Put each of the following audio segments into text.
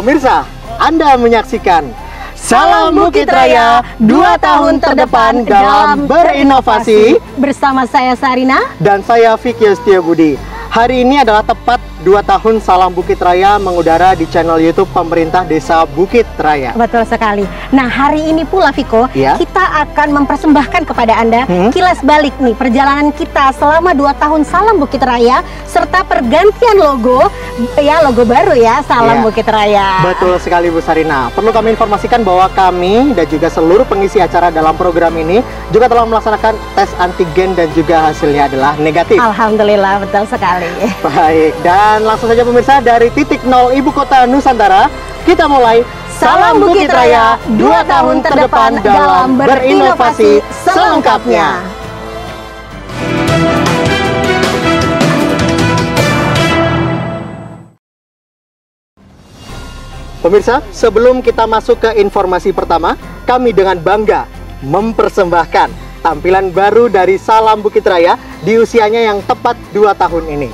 Pemirsa, Anda menyaksikan Salam Bukit Raya 2 tahun terdepan dalam berinovasi bersama saya Sarina dan saya Vicky Setiabudi. Hari ini adalah tepat 2 tahun Salam Bukit Raya mengudara di channel YouTube pemerintah Desa Bukit Raya. Betul sekali. Nah, hari ini pula Viko, kita akan mempersembahkan kepada Anda kilas balik nih perjalanan kita selama 2 tahun Salam Bukit Raya serta pergantian logo, logo baru ya, Salam Bukit Raya. Betul sekali Bu Sarina. Perlu kami informasikan bahwa kami dan juga seluruh pengisi acara dalam program ini juga telah melaksanakan tes antigen dan juga hasilnya adalah negatif. Alhamdulillah, betul sekali. Baik, dan langsung saja pemirsa, dari titik nol Ibu Kota Nusantara, kita mulai Salam Bukit Raya 2 tahun terdepan dalam berinovasi selengkapnya. Pemirsa, sebelum kita masuk ke informasi pertama, kami dengan bangga mempersembahkan tampilan baru dari Salam Bukit Raya di usianya yang tepat 2 tahun ini.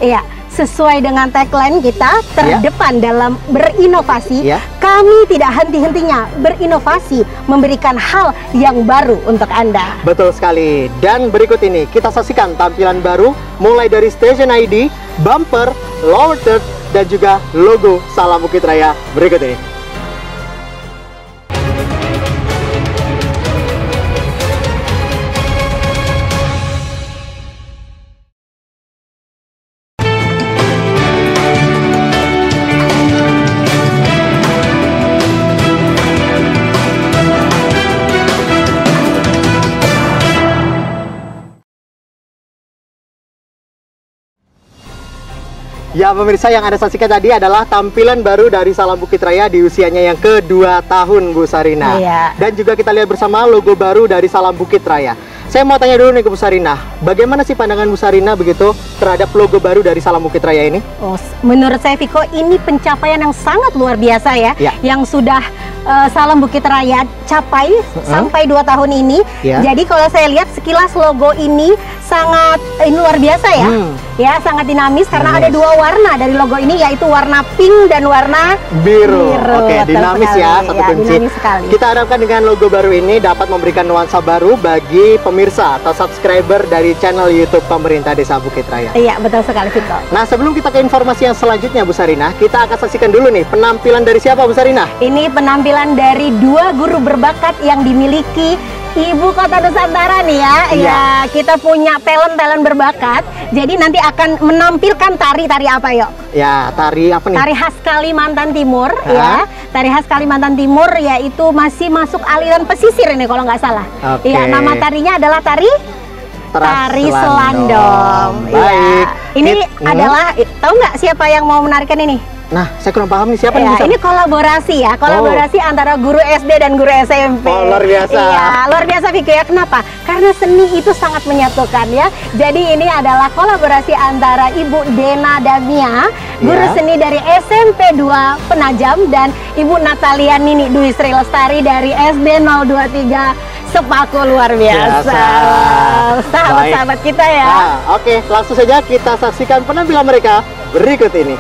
Iya, sesuai dengan tagline kita, terdepan dalam berinovasi, kami tidak henti-hentinya berinovasi, memberikan hal yang baru untuk Anda. Betul sekali. Dan berikut ini kita saksikan tampilan baru mulai dari Station ID, bumper, lower third, dan juga logo Salam Bukit Raya berikut ini. Ya pemirsa, yang Anda saksikan tadi adalah tampilan baru dari Salam Bukit Raya di usianya yang ke-2 tahun Bu Sarina. Dan juga kita lihat bersama logo baru dari Salam Bukit Raya. Saya mau tanya dulu nih ke Bu Sarina, bagaimana sih pandangan Bu Sarina begitu terhadap logo baru dari Salam Bukit Raya ini? Oh, menurut saya Viko, ini pencapaian yang sangat luar biasa ya, yang sudah Salam Bukit Raya capai sampai 2 tahun ini. Jadi kalau saya lihat sekilas logo ini sangat luar biasa ya. Ya, sangat dinamis karena ada 2 warna dari logo ini, yaitu warna pink dan warna biru. Oke, dinamis sekali. Ya, satu kunci. Dinamis sekali. Kita harapkan dengan logo baru ini dapat memberikan nuansa baru bagi pemirsa atau subscriber dari channel YouTube pemerintah Desa Bukit Raya. Iya, betul sekali Vito. Nah, sebelum kita ke informasi yang selanjutnya Bu Sarina, kita akan saksikan dulu nih penampilan dari siapa Bu Sarina? Ini penampilan dari 2 guru berbakat yang dimiliki Ibu Kota Nusantara nih ya. Ya, kita punya talent berbakat. Jadi nanti akan menampilkan tari-tari apa yuk? Ya, tari apa nih? Tari khas Kalimantan Timur ya. Tari khas Kalimantan Timur, yaitu masih masuk aliran pesisir ini kalau nggak salah. Iya, nama tarinya adalah tari Selandom. Baik. Ini adalah, tahu nggak siapa yang mau menarikan ini? Nah, saya kurang paham nih, siapa nih? Ini kolaborasi ya, kolaborasi antara guru SD dan guru SMP. Oh, luar biasa. Iya, luar biasa Vicky ya. Kenapa? Karena seni itu sangat menyatukan ya. Jadi ini adalah kolaborasi antara Ibu Dena Damia, guru seni dari SMP 2 Penajam, dan Ibu Natalia Nini Dwi Sri Lestari dari SD 023 Sepaku. Luar biasa. Sahabat-sahabat kita ya. Nah, oke, langsung saja kita saksikan penampilan mereka berikut ini.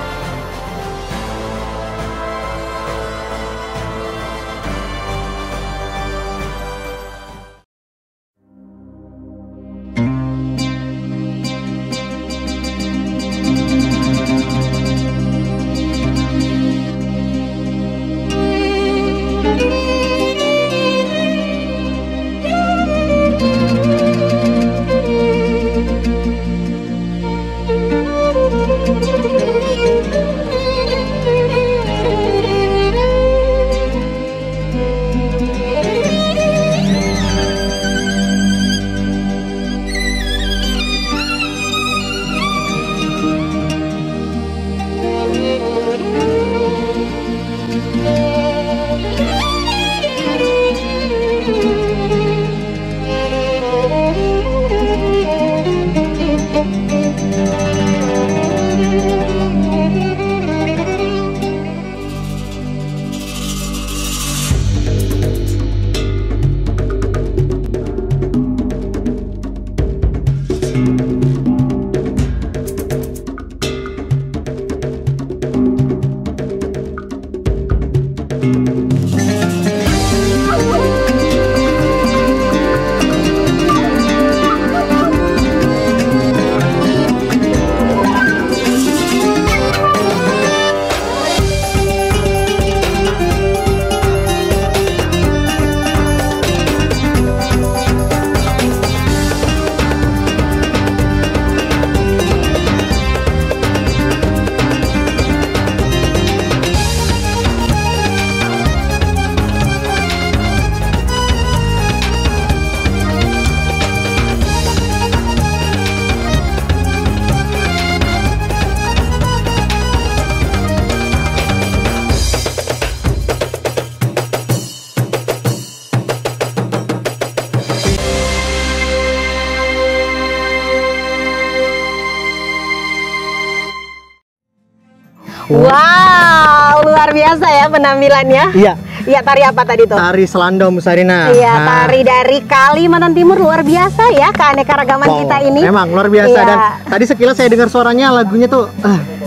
Wow, luar biasa ya penampilannya. Iya. Iya, tari apa tadi tuh? Tari selondom, Bu Sarina. Iya, tari dari Kalimantan Timur, luar biasa ya keanekaragaman kita ini. Memang luar biasa. Iya. Dan tadi sekilas saya dengar suaranya, lagunya tuh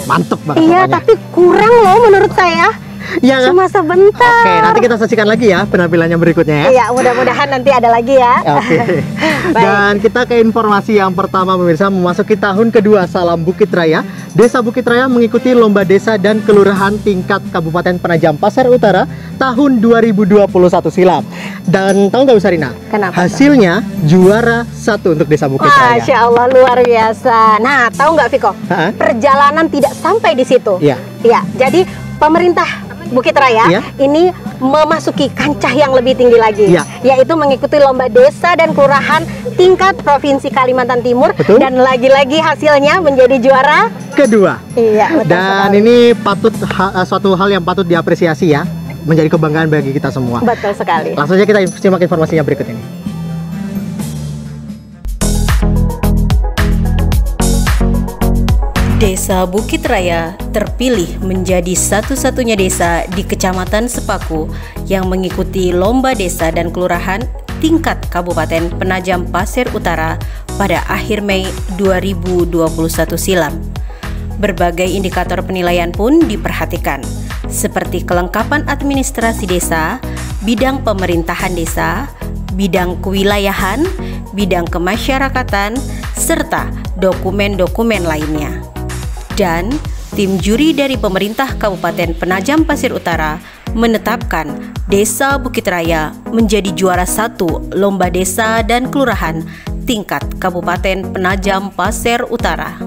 mantep banget. Iya, pokoknya. tapi kurang loh menurut saya. Iya kan? Cuma sebentar. Oke, nanti kita saksikan lagi ya penampilannya berikutnya ya. Iya, mudah-mudahan nanti ada lagi ya. Oke. Dan kita ke informasi yang pertama pemirsa, memasuki tahun kedua Salam Bukit Raya. Desa Bukit Raya mengikuti lomba desa dan kelurahan tingkat Kabupaten Penajam Pasir Utara tahun 2021 silam. Dan tahu nggak Bu Sarina? Kenapa? Hasilnya juara 1 untuk Desa Bukit Raya. Masya Allah, luar biasa. Nah, tahu nggak Viko? Perjalanan tidak sampai di situ. Iya. Iya, jadi pemerintah Bukit Raya ini memasuki kancah yang lebih tinggi lagi, yaitu mengikuti lomba desa dan kelurahan tingkat Provinsi Kalimantan Timur. Betul. Dan lagi-lagi hasilnya menjadi juara kedua. Iya, betul dan sekali. ini suatu hal yang patut diapresiasi ya, menjadi kebanggaan bagi kita semua. Betul sekali. Langsung saja kita simak informasinya berikut ini. Desa Bukit Raya terpilih menjadi satu-satunya desa di Kecamatan Sepaku yang mengikuti lomba desa dan kelurahan tingkat Kabupaten Penajam Pasir Utara pada akhir Mei 2021 silam. Berbagai indikator penilaian pun diperhatikan, seperti kelengkapan administrasi desa, bidang pemerintahan desa, bidang kewilayahan, bidang kemasyarakatan, serta dokumen-dokumen lainnya. Dan tim juri dari pemerintah Kabupaten Penajam Pasir Utara menetapkan Desa Bukit Raya menjadi juara 1 lomba desa dan kelurahan tingkat Kabupaten Penajam Pasir Utara.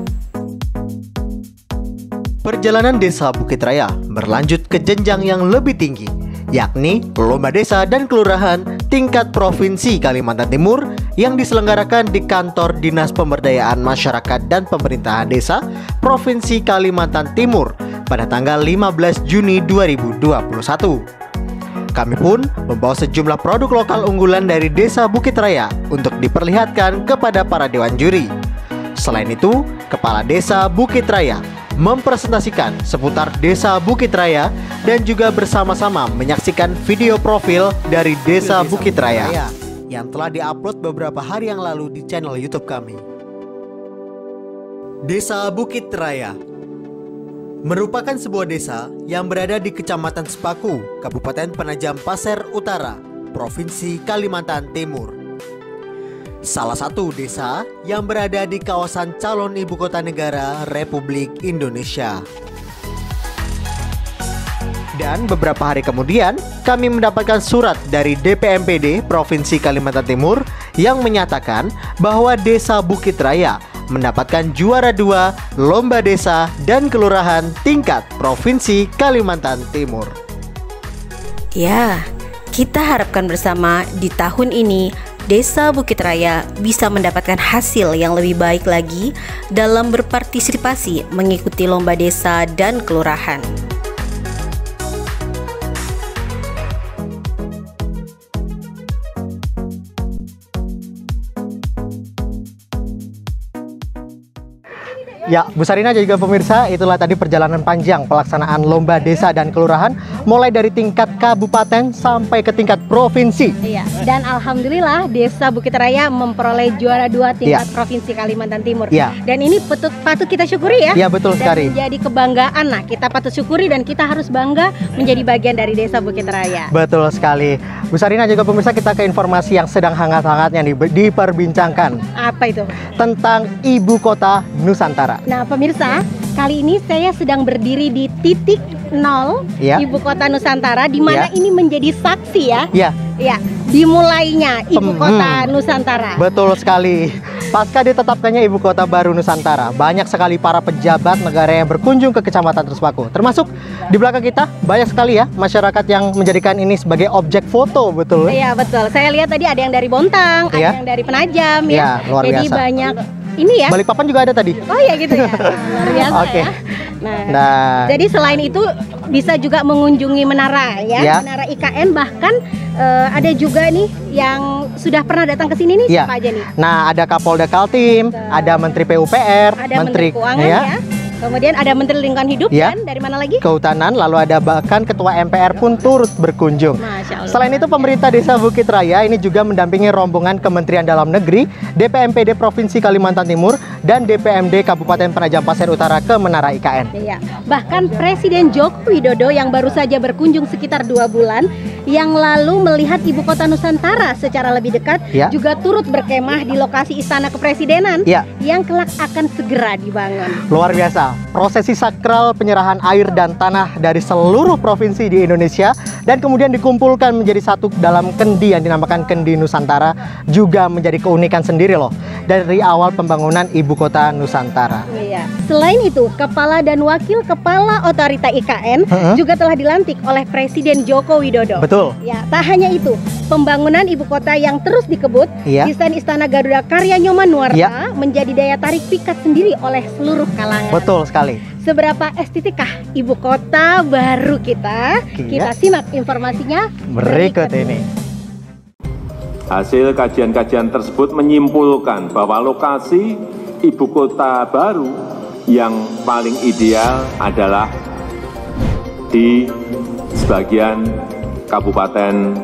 Perjalanan Desa Bukit Raya berlanjut ke jenjang yang lebih tinggi, yakni lomba desa dan kelurahan tingkat Provinsi Kalimantan Timur yang diselenggarakan di Kantor Dinas Pemberdayaan Masyarakat dan Pemerintahan Desa Provinsi Kalimantan Timur pada tanggal 15 Juni 2021. Kami pun membawa sejumlah produk lokal unggulan dari Desa Bukit Raya untuk diperlihatkan kepada para dewan juri. Selain itu, Kepala Desa Bukit Raya mempresentasikan seputar Desa Bukit Raya dan juga bersama-sama menyaksikan video profil dari Desa Bukit Raya yang telah diupload beberapa hari yang lalu di channel YouTube kami. Desa Bukit Raya merupakan sebuah desa yang berada di Kecamatan Sepaku, Kabupaten Penajam Pasir Utara, Provinsi Kalimantan Timur. Salah satu desa yang berada di kawasan calon ibu kota negara Republik Indonesia. Dan beberapa hari kemudian, kami mendapatkan surat dari DPMPD Provinsi Kalimantan Timur yang menyatakan bahwa Desa Bukit Raya mendapatkan juara 2 lomba desa dan kelurahan tingkat Provinsi Kalimantan Timur. Ya, kita harapkan bersama di tahun ini Desa Bukit Raya bisa mendapatkan hasil yang lebih baik lagi dalam berpartisipasi mengikuti lomba desa dan kelurahan. Ya, Bu Sarina juga pemirsa, itulah tadi perjalanan panjang pelaksanaan lomba desa dan kelurahan mulai dari tingkat kabupaten sampai ke tingkat provinsi. Iya, dan alhamdulillah Desa Bukit Raya memperoleh juara 2 tingkat Provinsi Kalimantan Timur. Dan ini patut kita syukuri ya. Iya, betul sekali. Dan menjadi kebanggaan. Nah, kita patut syukuri dan kita harus bangga menjadi bagian dari Desa Bukit Raya. Betul sekali. Bu Sarina juga pemirsa, kita ke informasi yang sedang hangat-hangatnya diperbincangkan. Apa itu? Tentang Ibu Kota Nusantara. Nah, pemirsa, kali ini saya sedang berdiri di titik 0 Ibu Kota Nusantara, di mana ini menjadi saksi ya. Ya, dimulainya Ibu Kota Nusantara. Betul sekali. Pasca ditetapkannya Ibu Kota baru Nusantara, banyak sekali para pejabat negara yang berkunjung ke Kecamatan Sepaku. Termasuk di belakang kita banyak sekali ya masyarakat yang menjadikan ini sebagai objek foto, betul? Iya, betul. Saya lihat tadi ada yang dari Bontang, ada yang dari Penajam ya. Luar biasa. Jadi banyak ini ya. Balikpapan juga ada tadi. Oh ya gitu ya. Luar biasa ya. Nah, jadi selain itu bisa juga mengunjungi menara ya, menara IKN, bahkan ada juga nih yang sudah pernah datang ke sini nih, siapa aja nih? Nah, ada Kapolda Kaltim, ada Menteri PUPR, ada Menteri Keuangan ya. Kemudian ada Menteri Lingkungan Hidup ya. Dan dari mana lagi? Kehutanan, lalu ada bahkan Ketua MPR pun turut berkunjung. Masya Allah. Selain itu pemerintah Desa Bukit Raya ini juga mendampingi rombongan Kementerian Dalam Negeri, DPMPD Provinsi Kalimantan Timur, dan DPMD Kabupaten Penajam Pasir Utara ke Menara IKN. Iya. Bahkan Presiden Joko Widodo yang baru saja berkunjung sekitar 2 bulan yang lalu melihat ibu kota Nusantara secara lebih dekat, juga turut berkemah di lokasi Istana Kepresidenan yang kelak akan segera dibangun. Luar biasa, prosesi sakral penyerahan air dan tanah dari seluruh provinsi di Indonesia dan kemudian dikumpulkan menjadi satu dalam kendi yang dinamakan Kendi Nusantara juga menjadi keunikan sendiri loh dari awal pembangunan ibu kota Nusantara. Iya. Selain itu, kepala dan wakil kepala otorita IKN juga telah dilantik oleh Presiden Joko Widodo. Betul. Ya, tak hanya itu, pembangunan ibu kota yang terus dikebut, desain Istana Garuda Karya Nyomanuarta menjadi daya tarik pikat sendiri oleh seluruh kalangan. Betul sekali. Seberapa estetikah ibu kota baru kita? Kita simak informasinya berikut ini. Hasil kajian-kajian tersebut menyimpulkan bahwa lokasi ibu kota baru yang paling ideal adalah di sebagian Kabupaten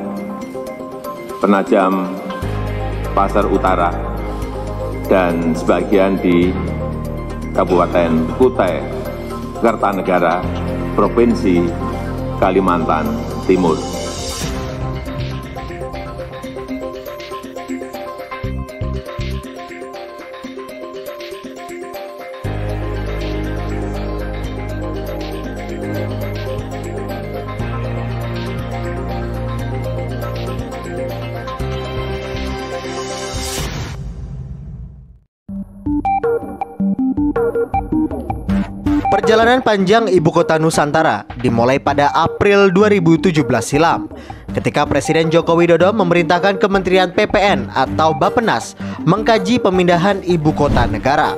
Penajam Pasir Utara dan sebagian di Kabupaten Kutai Kartanegara, Provinsi Kalimantan Timur. Perjalanan panjang Ibu Kota Nusantara dimulai pada April 2017 silam ketika Presiden Joko Widodo memerintahkan Kementerian PPN atau Bappenas mengkaji pemindahan Ibu Kota Negara.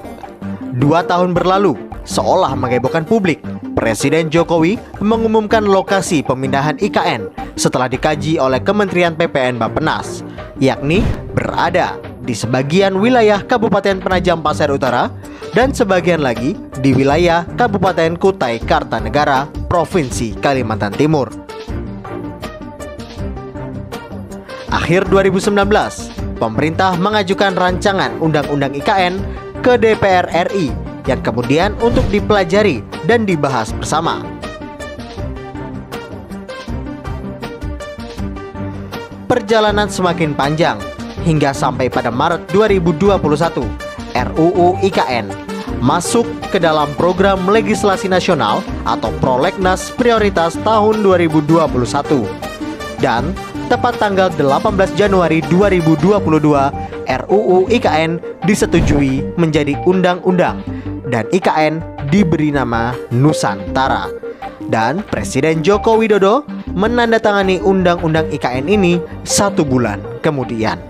2 tahun berlalu, seolah menghebohkan publik, Presiden Jokowi mengumumkan lokasi pemindahan IKN setelah dikaji oleh Kementerian PPN Bappenas, yakni berada di sebagian wilayah Kabupaten Penajam Pasir Utara dan sebagian lagi di wilayah Kabupaten Kutai Kartanegara, Provinsi Kalimantan Timur. Akhir 2019, pemerintah mengajukan rancangan Undang-Undang IKN ke DPR RI yang kemudian untuk dipelajari dan dibahas bersama. Perjalanan semakin panjang hingga sampai pada Maret 2021, RUU IKN masuk ke dalam program legislasi nasional atau Prolegnas Prioritas tahun 2021. Dan tepat tanggal 18 Januari 2022, RUU IKN disetujui menjadi undang-undang dan IKN diberi nama Nusantara. Dan Presiden Joko Widodo menandatangani undang-undang IKN ini 1 bulan kemudian.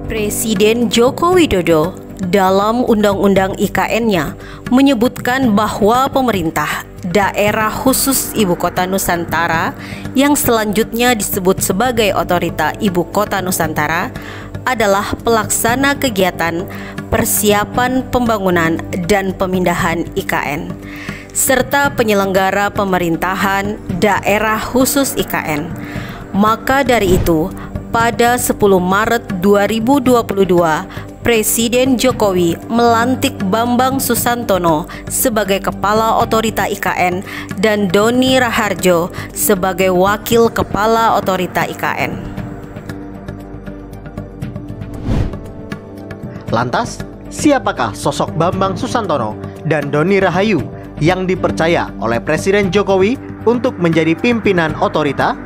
Presiden Joko Widodo dalam Undang-Undang IKN-nya menyebutkan bahwa pemerintah daerah khusus Ibu Kota Nusantara yang selanjutnya disebut sebagai Otorita Ibu Kota Nusantara adalah pelaksana kegiatan persiapan pembangunan dan pemindahan IKN serta penyelenggara pemerintahan daerah khusus IKN. Maka dari itu, pada 10 Maret 2022, Presiden Jokowi melantik Bambang Susantono sebagai Kepala Otorita IKN dan Doni Raharjo sebagai Wakil Kepala Otorita IKN. Lantas, siapakah sosok Bambang Susantono dan Doni Rahayu yang dipercaya oleh Presiden Jokowi untuk menjadi pimpinan otorita?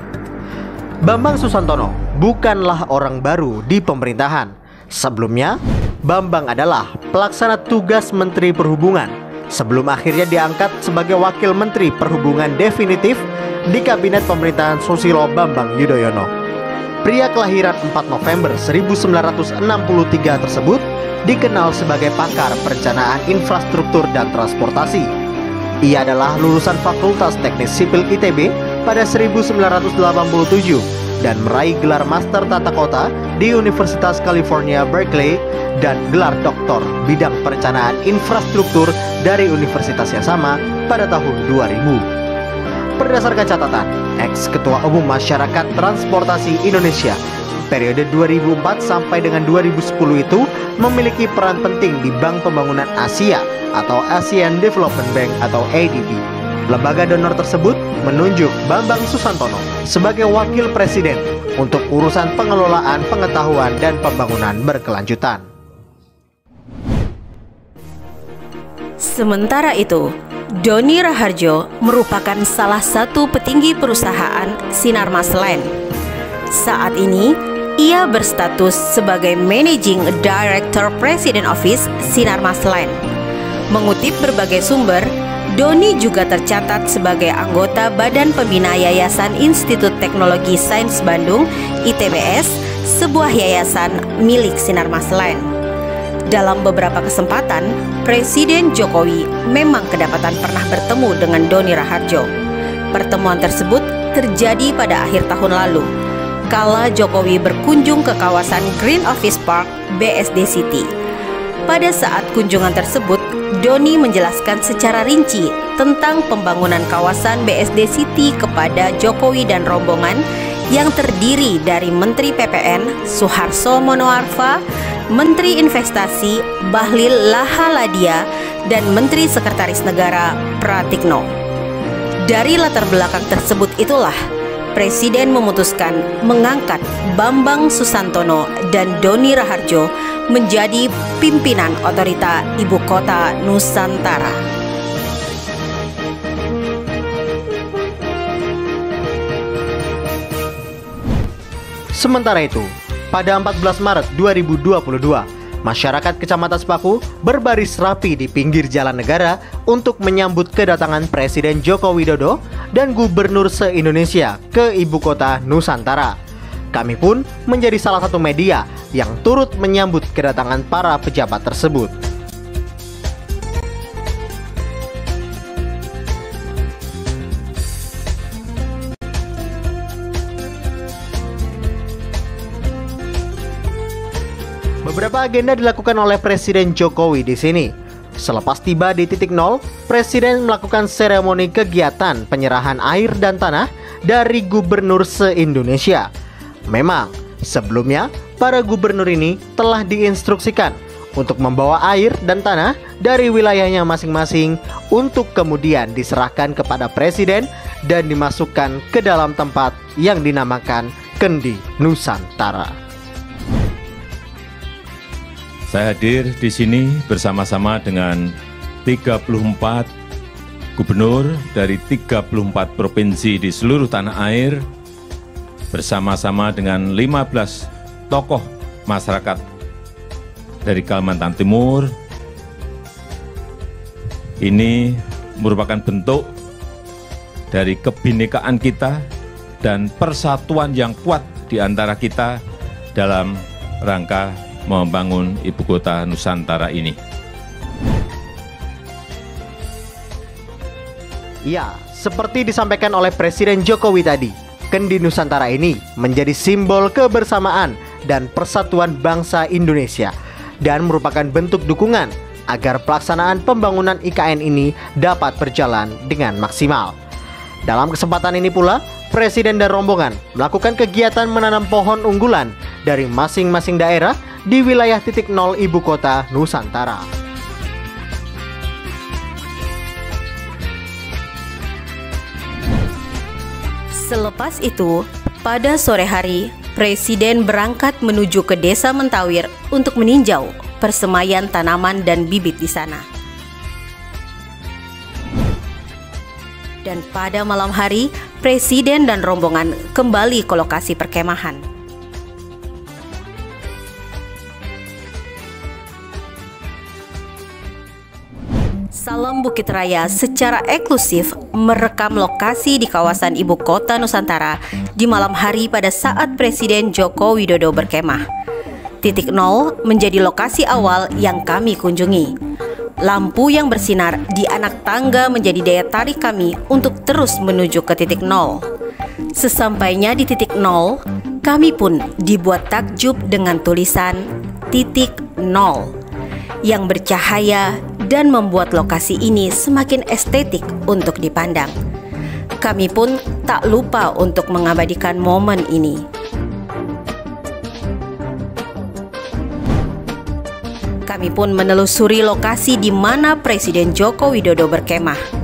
Bambang Susantono bukanlah orang baru di pemerintahan. Sebelumnya, Bambang adalah pelaksana tugas Menteri Perhubungan sebelum akhirnya diangkat sebagai Wakil Menteri Perhubungan definitif di Kabinet Pemerintahan Susilo Bambang Yudhoyono. Pria kelahiran 4 November 1963 tersebut dikenal sebagai pakar perencanaan infrastruktur dan transportasi. Ia adalah lulusan Fakultas Teknik Sipil ITB pada 1987 dan meraih gelar Master Tata Kota di Universitas California, Berkeley, dan gelar Doktor bidang perencanaan infrastruktur dari universitas yang sama pada tahun 2000. Berdasarkan catatan ex-Ketua Umum Masyarakat Transportasi Indonesia, periode 2004 sampai dengan 2010 itu memiliki peran penting di Bank Pembangunan Asia atau ASEAN Development Bank atau ADB. Lembaga donor tersebut menunjuk Bambang Susantono sebagai wakil presiden untuk urusan pengelolaan pengetahuan dan pembangunan berkelanjutan. Sementara itu, Doni Raharjo merupakan salah satu petinggi perusahaan Sinarmas Land. Saat ini, ia berstatus sebagai Managing Director President Office Sinarmas Land. Mengutip berbagai sumber, Doni juga tercatat sebagai anggota Badan Pembina Yayasan Institut Teknologi Sains Bandung (ITBS), sebuah yayasan milik Sinarmas Land. Dalam beberapa kesempatan, Presiden Jokowi memang kedapatan pernah bertemu dengan Doni Raharjo. Pertemuan tersebut terjadi pada akhir tahun lalu, kala Jokowi berkunjung ke kawasan Green Office Park BSD City. Pada saat kunjungan tersebut, Doni menjelaskan secara rinci tentang pembangunan kawasan BSD City kepada Jokowi dan rombongan yang terdiri dari Menteri PPN Suharso Monoarfa, Menteri Investasi Bahlil Lahaladia, dan Menteri Sekretaris Negara Pratikno. Dari latar belakang tersebut itulah Presiden memutuskan mengangkat Bambang Susantono dan Doni Raharjo menjadi pimpinan otorita Ibu Kota Nusantara. Sementara itu, pada 14 Maret 2022, masyarakat Kecamatan Sepaku berbaris rapi di pinggir jalan negara untuk menyambut kedatangan Presiden Joko Widodo dan Gubernur se-Indonesia ke Ibu Kota Nusantara. Kami pun menjadi salah satu media yang turut menyambut kedatangan para pejabat tersebut. Beberapa agenda dilakukan oleh Presiden Jokowi di sini. Selepas tiba di titik nol, Presiden melakukan seremoni kegiatan penyerahan air dan tanah dari gubernur se-Indonesia. Memang, sebelumnya para gubernur ini telah diinstruksikan untuk membawa air dan tanah dari wilayahnya masing-masing untuk kemudian diserahkan kepada Presiden dan dimasukkan ke dalam tempat yang dinamakan Kendi Nusantara. Saya hadir di sini bersama-sama dengan 34 gubernur dari 34 provinsi di seluruh tanah air, bersama-sama dengan 15 tokoh masyarakat dari Kalimantan Timur. Ini merupakan bentuk dari kebinekaan kita dan persatuan yang kuat di antara kita dalam rangka membangun Ibu Kota Nusantara ini. Ya, seperti disampaikan oleh Presiden Jokowi tadi, Kendi Nusantara ini menjadi simbol kebersamaan dan persatuan bangsa Indonesia dan merupakan bentuk dukungan agar pelaksanaan pembangunan IKN ini dapat berjalan dengan maksimal. Dalam kesempatan ini pula, Presiden dan rombongan melakukan kegiatan menanam pohon unggulan dari masing-masing daerah di wilayah titik nol Ibu Kota Nusantara. Selepas itu, pada sore hari, Presiden berangkat menuju ke Desa Mentawir untuk meninjau persemaian tanaman dan bibit di sana. Dan pada malam hari, Presiden dan rombongan kembali ke lokasi perkemahan. Salam Bukit Raya secara eksklusif merekam lokasi di kawasan Ibu Kota Nusantara di malam hari pada saat Presiden Joko Widodo berkemah. Titik nol menjadi lokasi awal yang kami kunjungi. Lampu yang bersinar di anak tangga menjadi daya tarik kami untuk terus menuju ke titik nol. Sesampainya di titik nol, kami pun dibuat takjub dengan tulisan titik nol yang bercahaya dan membuat lokasi ini semakin estetik untuk dipandang. Kami pun tak lupa untuk mengabadikan momen ini. Kami pun menelusuri lokasi di mana Presiden Joko Widodo berkemah.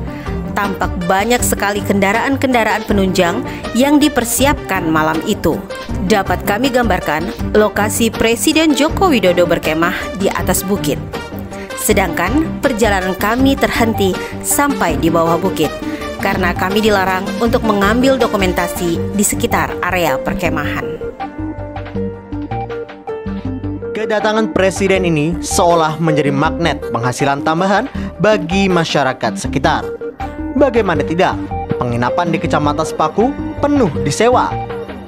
Tampak banyak sekali kendaraan-kendaraan penunjang yang dipersiapkan malam itu. Dapat kami gambarkan lokasi Presiden Joko Widodo berkemah di atas bukit. Sedangkan perjalanan kami terhenti sampai di bawah bukit karena kami dilarang untuk mengambil dokumentasi di sekitar area perkemahan. Kedatangan Presiden ini seolah menjadi magnet penghasilan tambahan bagi masyarakat sekitar. Bagaimana tidak, penginapan di Kecamatan Sepaku penuh disewa.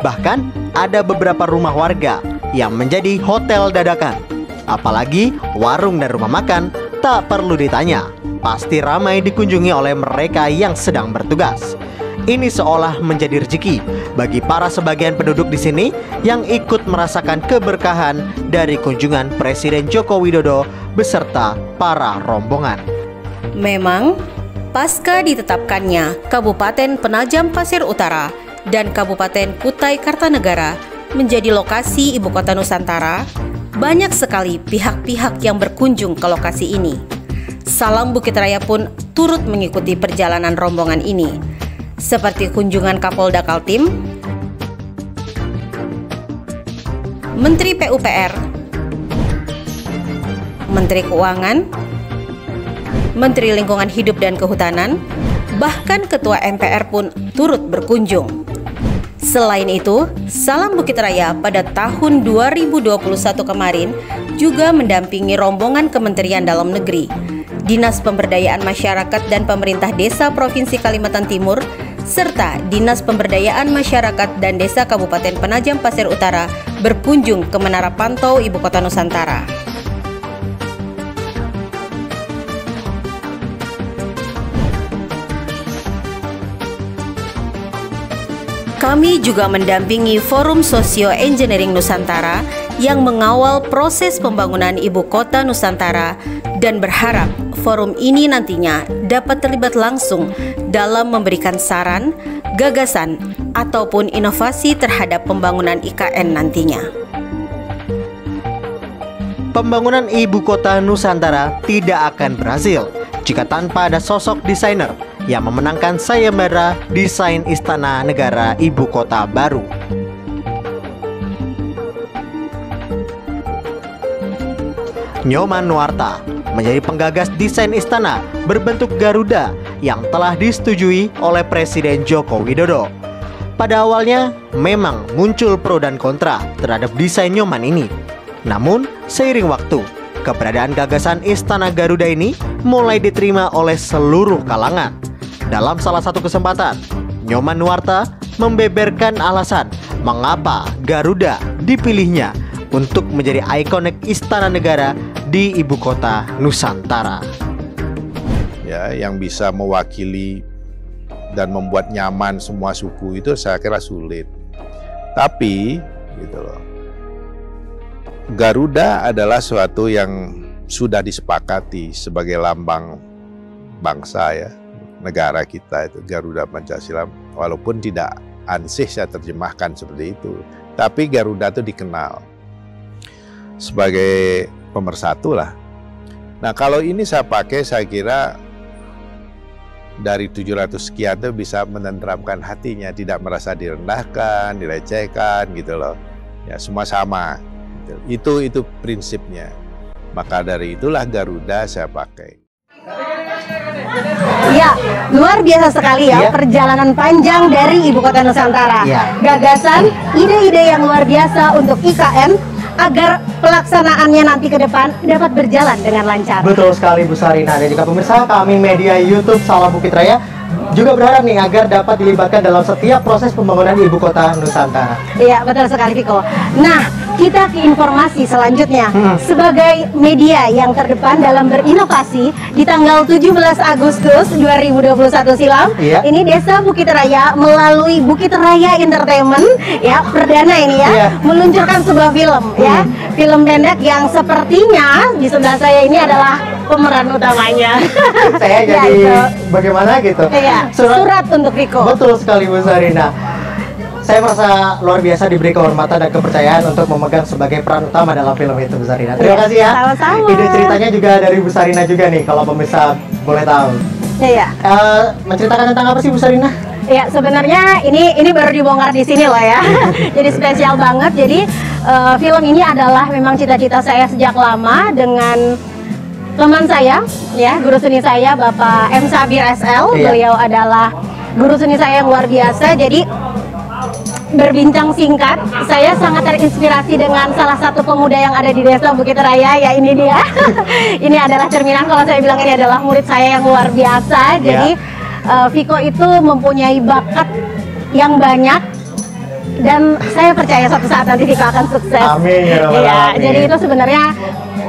Bahkan ada beberapa rumah warga yang menjadi hotel dadakan. Apalagi warung dan rumah makan tak perlu ditanya, pasti ramai dikunjungi oleh mereka yang sedang bertugas. Ini seolah menjadi rezeki bagi para sebagian penduduk di sini yang ikut merasakan keberkahan dari kunjungan Presiden Joko Widodo beserta para rombongan. Memang, pasca ditetapkannya Kabupaten Penajam Pasir Utara dan Kabupaten Kutai Kartanegara menjadi lokasi Ibu Kota Nusantara, banyak sekali pihak-pihak yang berkunjung ke lokasi ini. Salam Bukit Raya pun turut mengikuti perjalanan rombongan ini, seperti kunjungan Kapolda Kaltim, Menteri PUPR, Menteri Keuangan, Menteri Lingkungan Hidup dan Kehutanan, bahkan Ketua MPR pun turut berkunjung. Selain itu, Salam Bukit Raya pada tahun 2021 kemarin juga mendampingi rombongan Kementerian Dalam Negeri, Dinas Pemberdayaan Masyarakat dan Pemerintah Desa Provinsi Kalimantan Timur, serta Dinas Pemberdayaan Masyarakat dan Desa Kabupaten Penajam Pasir Utara berkunjung ke Menara Pantau Ibu Kota Nusantara. Kami juga mendampingi Forum Sosio Engineering Nusantara yang mengawal proses pembangunan Ibu Kota Nusantara dan berharap forum ini nantinya dapat terlibat langsung dalam memberikan saran, gagasan, ataupun inovasi terhadap pembangunan IKN nantinya. Pembangunan Ibu Kota Nusantara tidak akan berhasil jika tanpa ada sosok desainer yang memenangkan sayembara desain Istana Negara Ibu Kota baru. Nyoman Nuarta menjadi penggagas desain istana berbentuk Garuda yang telah disetujui oleh Presiden Joko Widodo. Pada awalnya memang muncul pro dan kontra terhadap desain Nyoman ini. Namun seiring waktu, keberadaan gagasan Istana Garuda ini mulai diterima oleh seluruh kalangan. Dalam salah satu kesempatan, Nyoman Nuarta membeberkan alasan mengapa Garuda dipilihnya untuk menjadi ikonik istana negara di Ibu Kota Nusantara. Ya, yang bisa mewakili dan membuat nyaman semua suku itu saya kira sulit. Tapi gitu loh, Garuda adalah suatu yang sudah disepakati sebagai lambang bangsa ya, negara kita itu Garuda Pancasila, walaupun tidak ansih saya terjemahkan seperti itu, tapi Garuda itu dikenal sebagai pemersatu lah. Nah kalau ini saya pakai, saya kira dari 700 sekian itu bisa menenteramkan hatinya, tidak merasa direndahkan, dilecehkan gitu loh. Ya semua sama. Itu prinsipnya. Maka dari itulah Garuda saya pakai. Ya, luar biasa sekali ya, perjalanan panjang dari Ibu Kota Nusantara. Gagasan, ide-ide yang luar biasa untuk IKN agar pelaksanaannya nanti ke depan dapat berjalan dengan lancar. Betul sekali Bu Sarina. Dan juga pemirsa, kami media YouTube Salam Bukit Raya juga berharap nih agar dapat dilibatkan dalam setiap proses pembangunan Ibu Kota Nusantara. Iya, betul sekali Viko. Nah, kita ke informasi selanjutnya. Sebagai media yang terdepan dalam berinovasi, di tanggal 17 Agustus 2021 silam, ini Desa Bukit Raya melalui Bukit Raya Entertainment ya, perdana ini ya, meluncurkan sebuah film ya, film pendek yang sepertinya di sebelah saya ini adalah pemeran utamanya. Saya jadi bagaimana gitu. Iya, surat untuk Viko. Betul sekali Bu Sarina. Saya merasa luar biasa diberi kehormatan dan kepercayaan untuk memegang sebagai peran utama dalam film itu, Bu Sarina. Terima kasih ya. Sama-sama. Ide ceritanya juga dari Bu Sarina juga nih, kalau pemirsa boleh tahu. Iya. Menceritakan tentang apa sih Bu Sarina? Ya, sebenarnya ini baru dibongkar di sini loh ya. Jadi spesial banget. Jadi film ini adalah memang cita-cita saya sejak lama dengan teman saya ya, guru seni saya Bapak M. Sabir SL. Beliau adalah guru seni saya yang luar biasa. Jadi berbincang singkat, saya sangat terinspirasi dengan salah satu pemuda yang ada di Desa Bukit Raya, ya ini dia. Ini adalah cerminan kalau saya bilang ini adalah murid saya yang luar biasa. Jadi Viko itu mempunyai bakat yang banyak dan saya percaya suatu saat nanti Viko akan sukses. Amin ya Rabbal alamin. Jadi itu sebenarnya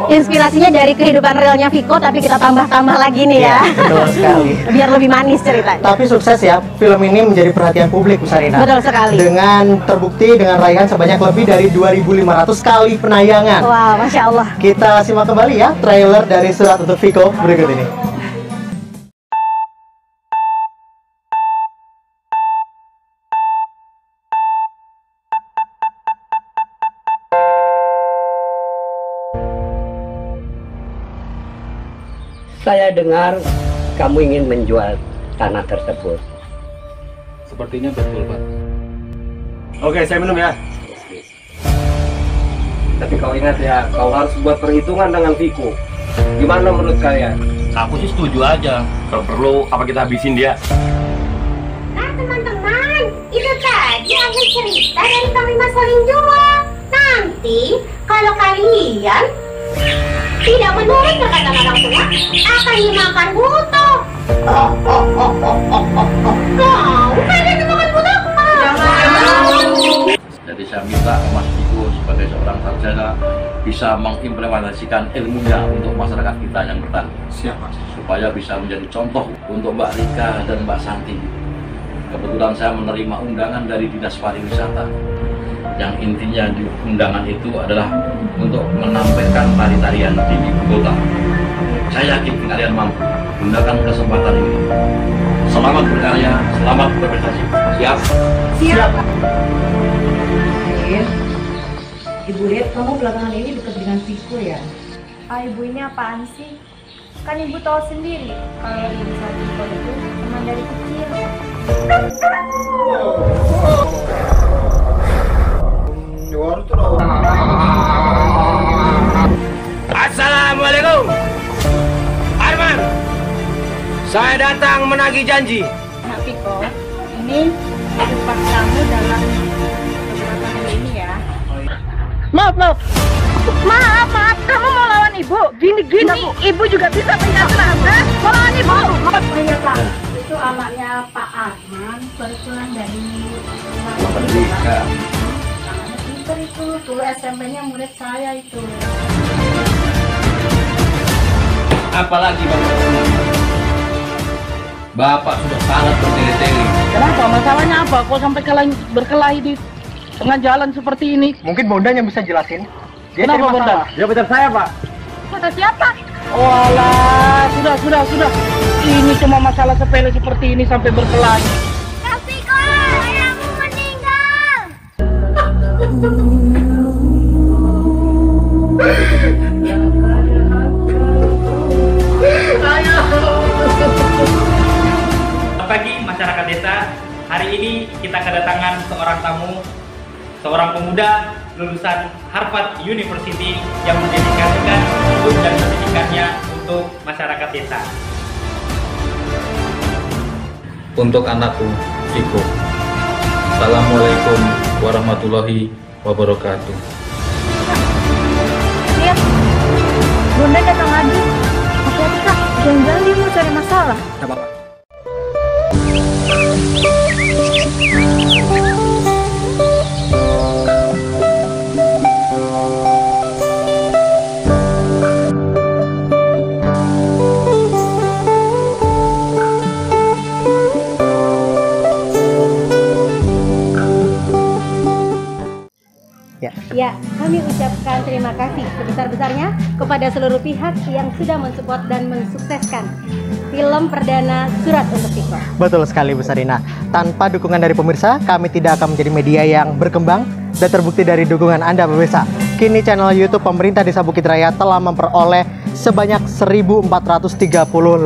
inspirasinya dari kehidupan realnya Viko, tapi kita tambah-tambah lagi nih ya. Betul sekali. Biar lebih manis ceritanya. Tapi sukses ya, film ini menjadi perhatian publik, Bu Sarina. Betul sekali. Dengan terbukti dengan raihan sebanyak lebih dari 2.500 kali penayangan. Wah, Masya Allah. Kita simak kembali ya trailer dari Surat untuk Viko berikut ini. Saya dengar kamu ingin menjual tanah tersebut. Sepertinya betul, Pak. Oke, saya minum ya. Tapi kau ingat ya, kau harus buat perhitungan dengan Viko. Gimana menurut kalian? Aku sih setuju aja. Kalau perlu, apa kita habisin dia? Nah teman-teman, itu tadi akhir cerita dari kami Mas Saling jual. Nanti kalau kalian tidak menurut perkataan orang tua, akan dimakan buto. Kau kalian dimakan buto? Jadi saya minta Mas Viko sebagai seorang sarjana bisa mengimplementasikan ilmunya untuk masyarakat kita yang bertani. Siapa? Supaya bisa menjadi contoh untuk Mbak Rika dan Mbak Santi. Kebetulan saya menerima undangan dari Dinas Pariwisata. Yang intinya di undangan itu adalah untuk menampilkan tari-tarian di ibu kota. Saya yakin kalian mampu gunakan kesempatan ini. Selamat berkarya, selamat berprestasi. Siap? Siap. Ibu lihat kamu belakangan ini dekat dengan Viko ya? Ibu ini apaan sih? Kan ibu tahu sendiri kalau ibu Viko itu teman dari kecil. Assalamualaikum. Arman, saya datang menagih janji. Nah Viko, ini tempat kamu dalam beberapa hari ini ya. Maaf, kamu mau lawan ibu? Gini, ibu juga bisa menyerah. Mau lawan ibu? Oh iya Pak, itu anaknya Pak Arman, baru pulang dari Pendidikan. pinter itu, dulu SMP-nya murid saya itu. Apalagi Bapak sudah sangat bertele-tele. Kenapa? Masalahnya apa? Kok sampai berkelahi di tengah jalan seperti ini? Mungkin Bondanya bisa jelasin. Kenapa Bonda? Dia pacar saya, Pak. Kata siapa? Oh alah, sudah. Ini cuma masalah sepele seperti ini sampai berkelahi. Viko, ayahmu meninggal. Selamat pagi masyarakat desa. Hari ini kita kedatangan seorang tamu, seorang pemuda lulusan Harvard University yang mendedikasikan hidup dan pendidikannya untuk masyarakat desa. Untuk anakku, Viko. Assalamualaikum warahmatullahi wabarakatuh. Lihat, Bunda datang lagi. Hati-hati Kak, jangan-jangan dia mau cari masalah. Tidak apa-apa. terima kasih sebesar-besarnya kepada seluruh pihak yang sudah mensupport dan mensukseskan film perdana Surat untuk Viko. Betul sekali Bu Sarina. Tanpa dukungan dari pemirsa, kami tidak akan menjadi media yang berkembang dan terbukti dari dukungan Anda pemirsa. Kini channel YouTube pemerintah Desa Bukit Raya telah memperoleh sebanyak 1.430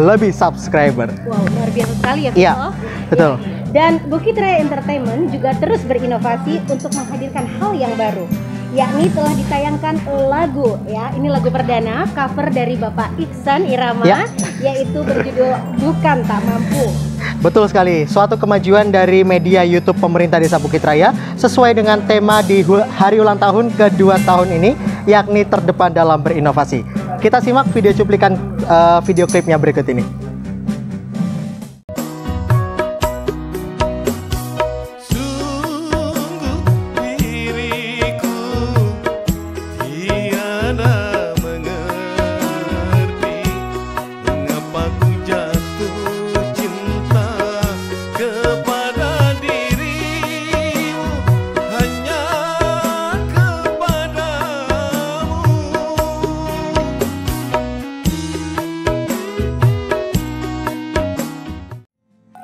lebih subscriber. Wow, luar biasa sekali ya Viko. Iya, betul. Dan Bukit Raya Entertainment juga terus berinovasi untuk menghadirkan hal yang baru, yakni telah ditayangkan lagu ya, ini lagu perdana cover dari Bapak Iksan Irama ya, yaitu berjudul Bukan Tak Mampu. Betul sekali, suatu kemajuan dari media YouTube pemerintah Desa Bukit Raya sesuai dengan tema di hari ulang tahun kedua tahun ini, yakni terdepan dalam berinovasi. Kita simak video cuplikan video klipnya berikut ini.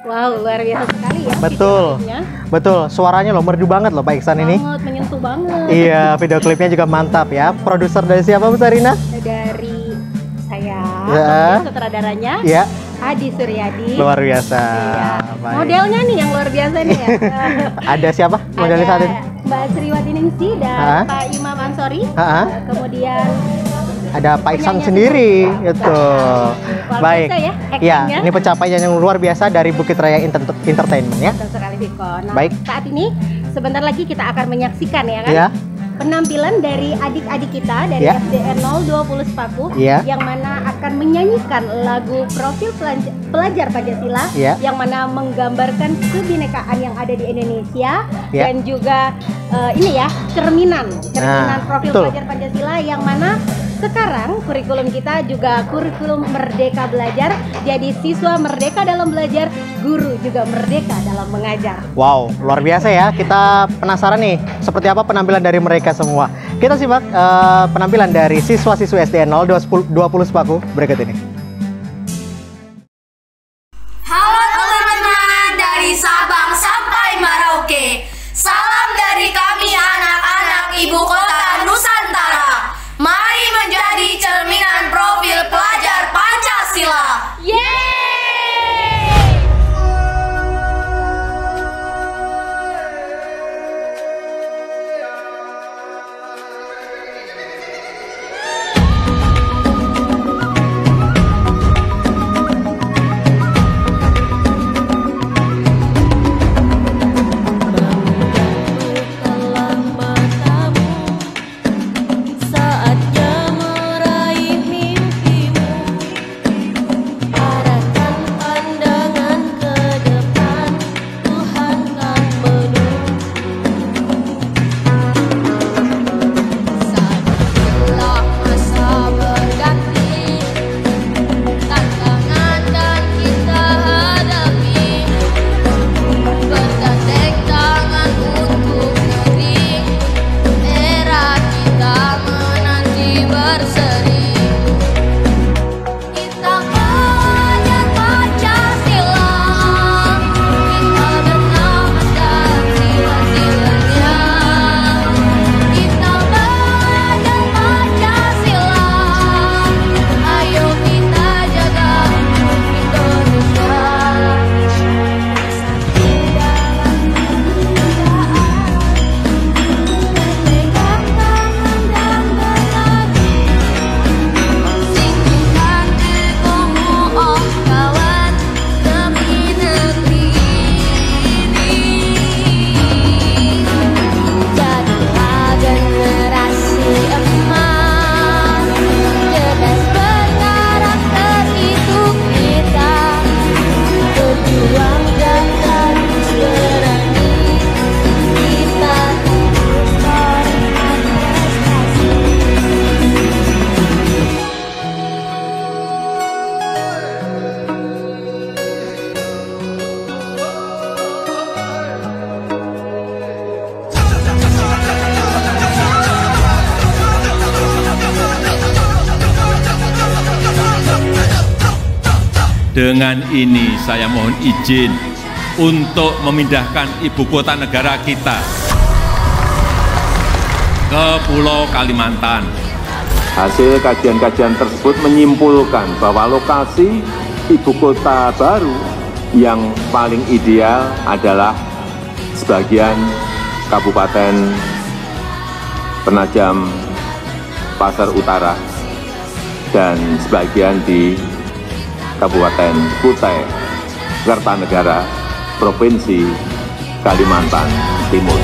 Wow, luar biasa sekali ya. Betul, betul. Suaranya loh merdu banget loh Pak Iksan ini. Menyentuh banget. Iya, video klipnya juga mantap ya. Produser dari siapa Bu Sarina? Dari saya, ya. Sutradaranya. Ya. Adi Suryadi. Luar biasa. Iya. Modelnya nih yang luar biasa nih ya. Ada siapa modelnya saat ini? Mbak Sriwati Ningsi dan Pak Imam Ansori. Kemudian ada Pak Iksan sendiri, itu. Baik. Ya, ini pencapaian yang luar biasa dari Bukit Raya Entertainment ya. Betul sekali Viko. Nah, baik. Saat ini sebentar lagi kita akan menyaksikan ya kan? Ya. Penampilan dari adik-adik kita dari SDN 020 Sepaku yang mana akan menyanyikan lagu Profil Pelajar Pancasila yang mana menggambarkan kebinekaan yang ada di Indonesia dan juga ini ya cerminan Profil Pelajar Pancasila yang mana sekarang kurikulum kita juga kurikulum Merdeka Belajar. Jadi siswa merdeka dalam belajar, guru juga merdeka dalam mengajar. Wow, luar biasa ya. Kita penasaran nih seperti apa penampilan dari mereka semua. Kita simak penampilan dari siswa-siswa SDN 020 Sepaku berikut ini. Halo teman-teman dari Sabang sampai Merauke. Salam dari kami anak-anak ibu kota Nusantara. Mari menjadi cerminan profil pelajar Pancasila. Yeay! Dengan ini saya mohon izin untuk memindahkan ibu kota negara kita ke Pulau Kalimantan. Hasil kajian-kajian tersebut menyimpulkan bahwa lokasi ibu kota baru yang paling ideal adalah sebagian Kabupaten Penajam Pasir Utara dan sebagian di Kabupaten Kutai Kartanegara, Provinsi Kalimantan Timur.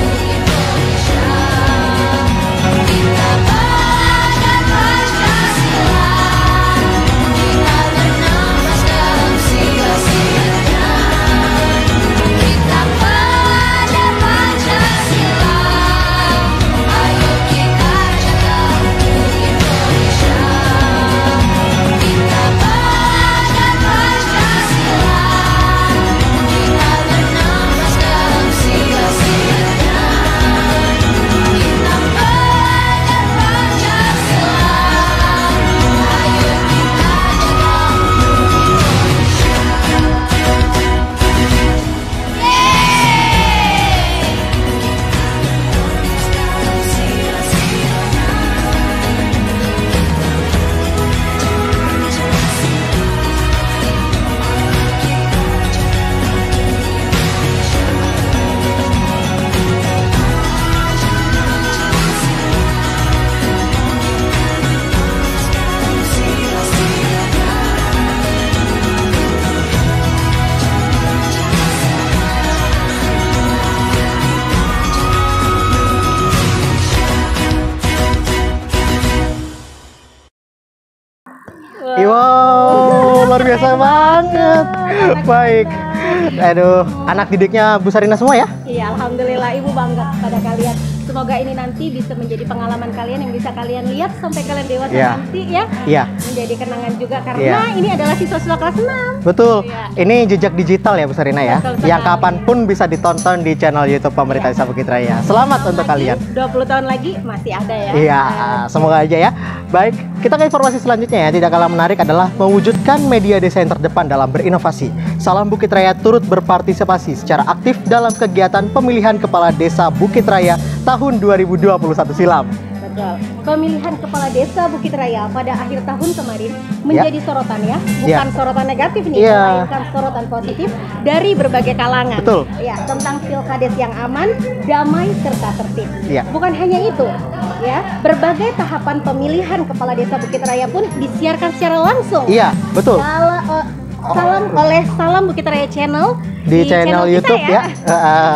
Wow, luar biasa banget. Baik. Aduh, anak didiknya Bu Sarina semua ya? Iya, alhamdulillah Ibu bangga pada kalian. Semoga ini nanti bisa menjadi pengalaman kalian yang bisa kalian lihat sampai kalian dewasa nanti ya. Iya. Menjadi kenangan juga karena ini adalah siswa-siswa kelas 6. Betul. Ini jejak digital ya Bu Sarina ya. Yang kapanpun bisa ditonton di channel YouTube Pemerintah Desa Bukit Raya. Selamat untuk kalian. 20 tahun lagi masih ada ya. Iya, semoga aja ya. Baik, kita ke informasi selanjutnya ya. Tidak kalah menarik adalah mewujudkan media desa yang terdepan dalam berinovasi. Salam Bukit Raya turut berpartisipasi secara aktif dalam kegiatan pemilihan Kepala Desa Bukit Raya tahun 2021 silam. Betul. Pemilihan Kepala Desa Bukit Raya pada akhir tahun kemarin menjadi sorotan ya, bukan sorotan negatif nih, melainkan sorotan positif dari berbagai kalangan. Betul. Ya, tentang pilkades yang aman, damai serta tertib. Bukan hanya itu, ya, berbagai tahapan pemilihan Kepala Desa Bukit Raya pun disiarkan secara langsung. Iya, betul. Salam Bukit Raya Channel di channel YouTube ya.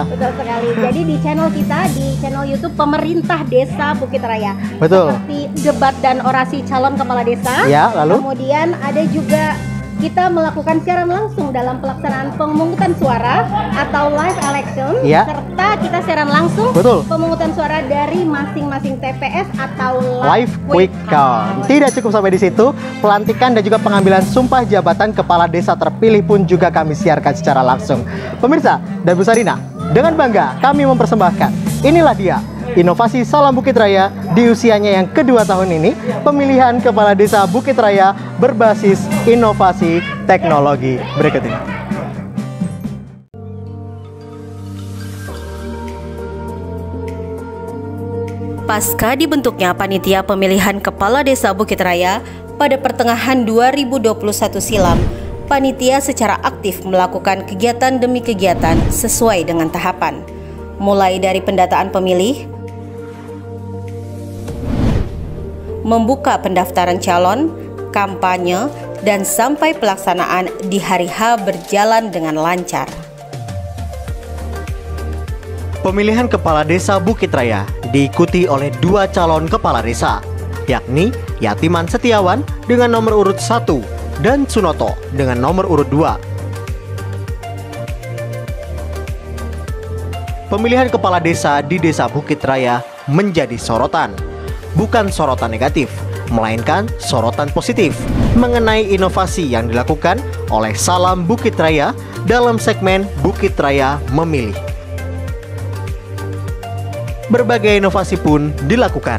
Betul sekali. Jadi di channel kita, di channel YouTube Pemerintah Desa Bukit Raya. Betul. Seperti debat dan orasi calon kepala desa. Ya, lalu kemudian ada juga kita melakukan siaran langsung dalam pelaksanaan pemungutan suara atau live election, serta kita siaran langsung pemungutan suara dari masing-masing TPS atau live quick count. Tidak cukup sampai di situ, pelantikan dan juga pengambilan sumpah jabatan kepala desa terpilih pun juga kami siarkan secara langsung. Pemirsa dan Bu Sarina, dengan bangga kami mempersembahkan, inilah dia inovasi Salam Bukit Raya di usianya yang kedua tahun ini, pemilihan Kepala Desa Bukit Raya berbasis inovasi teknologi. Berikut ini. Pasca dibentuknya Panitia Pemilihan Kepala Desa Bukit Raya pada pertengahan 2021 silam, Panitia secara aktif melakukan kegiatan demi kegiatan sesuai dengan tahapan, mulai dari pendataan pemilih, membuka pendaftaran calon, kampanye, dan sampai pelaksanaan di hari H berjalan dengan lancar. Pemilihan Kepala Desa Bukit Raya diikuti oleh 2 calon kepala desa, yakni Yatiman Setiawan dengan nomor urut 1 dan Sunoto dengan nomor urut 2. Pemilihan kepala desa di Desa Bukit Raya menjadi sorotan. Bukan sorotan negatif, melainkan sorotan positif mengenai inovasi yang dilakukan oleh Salam Bukit Raya dalam segmen Bukit Raya Memilih. Berbagai inovasi pun dilakukan.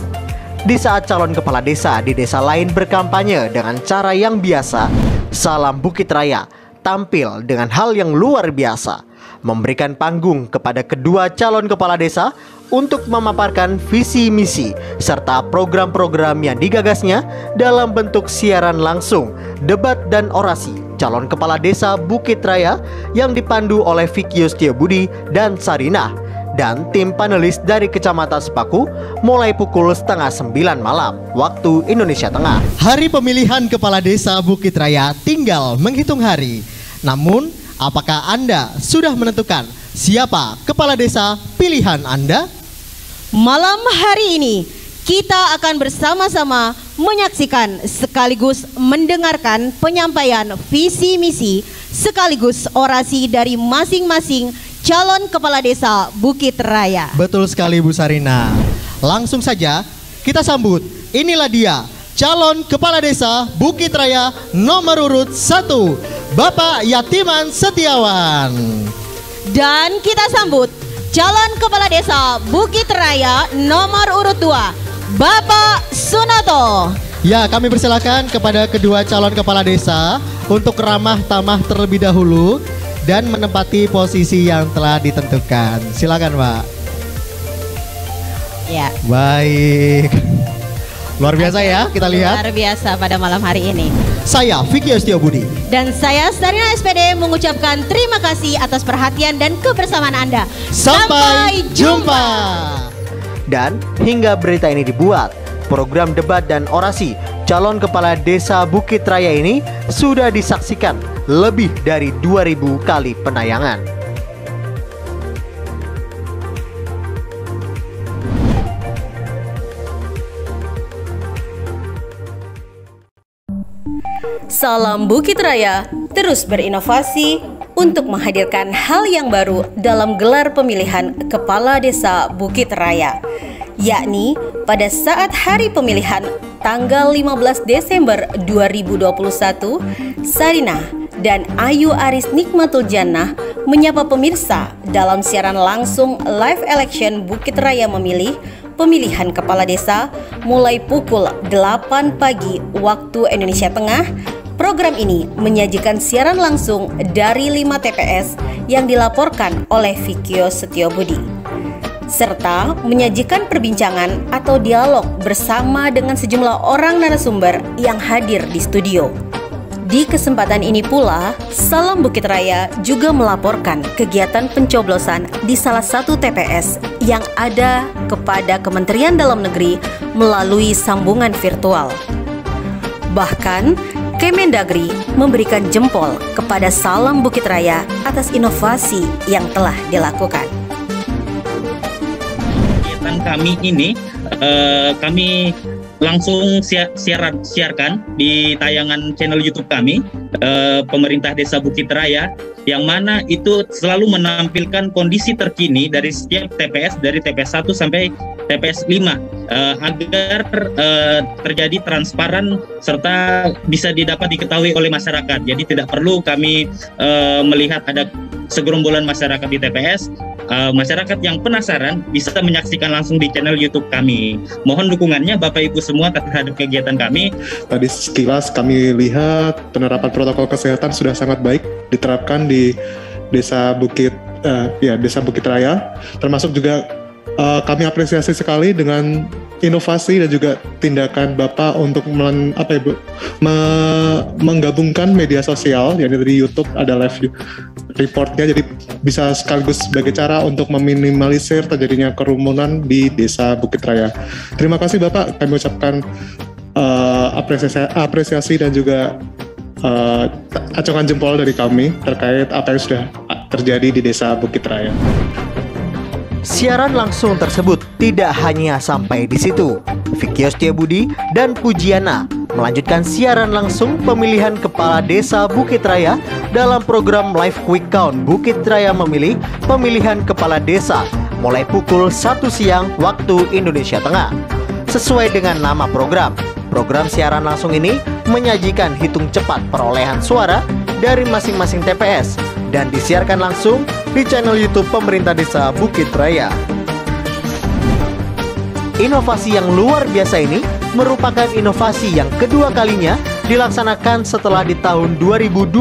Di saat calon kepala desa di desa lain berkampanye dengan cara yang biasa, Salam Bukit Raya tampil dengan hal yang luar biasa, memberikan panggung kepada kedua calon kepala desa untuk memaparkan visi misi serta program-program yang digagasnya dalam bentuk siaran langsung, debat dan orasi calon kepala desa Bukit Raya yang dipandu oleh Fikio Setiobudi dan Sarinah dan tim panelis dari Kecamatan Sepaku mulai pukul 8:30 malam waktu Indonesia Tengah. Hari pemilihan kepala desa Bukit Raya tinggal menghitung hari. Namun, apakah Anda sudah menentukan siapa kepala desa pilihan Anda? Malam hari ini kita akan bersama-sama menyaksikan sekaligus mendengarkan penyampaian visi misi sekaligus orasi dari masing-masing calon kepala desa Bukit Raya. Betul sekali Bu Sarina. Langsung saja kita sambut. Inilah dia calon kepala desa Bukit Raya nomor urut 1, Bapak Yatiman Setiawan. Dan kita sambut calon kepala desa Bukit Raya nomor urut 2, Bapak Sunoto. Ya, kami persilakan kepada kedua calon kepala desa untuk ramah tamah terlebih dahulu dan menempati posisi yang telah ditentukan. Silakan, Pak. Ya. Baik. Luar biasa ya, kita lihat. Luar biasa pada malam hari ini. Saya Fikio Setiobudi. Dan saya Sarina SPD mengucapkan terima kasih atas perhatian dan kebersamaan Anda. Sampai jumpa. Dan hingga berita ini dibuat, program debat dan orasi calon kepala desa Bukit Raya ini sudah disaksikan lebih dari 2000 kali penayangan. Salam Bukit Raya terus berinovasi untuk menghadirkan hal yang baru dalam gelar pemilihan Kepala Desa Bukit Raya, yakni pada saat hari pemilihan tanggal 15 Desember 2021, Sarinah dan Ayu Aris Nikmatul Jannah menyapa pemirsa dalam siaran langsung live election Bukit Raya memilih pemilihan kepala desa mulai pukul 8 pagi waktu Indonesia Tengah. Program ini menyajikan siaran langsung dari 5 TPS yang dilaporkan oleh Fikio Setiobudi, serta menyajikan perbincangan atau dialog bersama dengan sejumlah orang narasumber yang hadir di studio. Di kesempatan ini pula, Salam Bukit Raya juga melaporkan kegiatan pencoblosan di salah satu TPS yang ada kepada Kementerian Dalam Negeri melalui sambungan virtual. Bahkan, Kemendagri memberikan jempol kepada Salam Bukit Raya atas inovasi yang telah dilakukan. Kegiatan kami ini kami langsung siarkan di tayangan channel YouTube kami, Pemerintah Desa Bukit Raya, yang mana itu selalu menampilkan kondisi terkini dari setiap TPS, dari TPS 1 sampai TPS 5, agar terjadi transparan serta bisa dapat diketahui oleh masyarakat. Jadi tidak perlu kami melihat ada segerombolan masyarakat di TPS. Masyarakat yang penasaran bisa menyaksikan langsung di channel YouTube kami. Mohon dukungannya Bapak Ibu semua terhadap kegiatan kami. Tadi sekilas kami lihat penerapan protokol kesehatan sudah sangat baik diterapkan di Desa Bukit Raya, termasuk juga kami apresiasi sekali dengan inovasi dan juga tindakan Bapak untuk menggabungkan media sosial, yakni dari YouTube ada live reportnya, jadi bisa sekaligus sebagai cara untuk meminimalisir terjadinya kerumunan di Desa Bukit Raya. Terima kasih Bapak, kami ucapkan apresiasi dan juga acungan jempol dari kami terkait apa yang sudah terjadi di Desa Bukit Raya. Siaran langsung tersebut tidak hanya sampai di situ. Fikio Setiobudi dan Pujiana melanjutkan siaran langsung pemilihan Kepala Desa Bukit Raya dalam program Live Quick Count Bukit Raya memilih pemilihan Kepala Desa mulai pukul 1 siang waktu Indonesia Tengah. Sesuai dengan nama program siaran langsung ini menyajikan hitung cepat perolehan suara dari masing-masing TPS dan disiarkan langsung di channel YouTube Pemerintah Desa Bukit Raya. Inovasi yang luar biasa ini merupakan inovasi yang kedua kalinya dilaksanakan setelah di tahun 2020,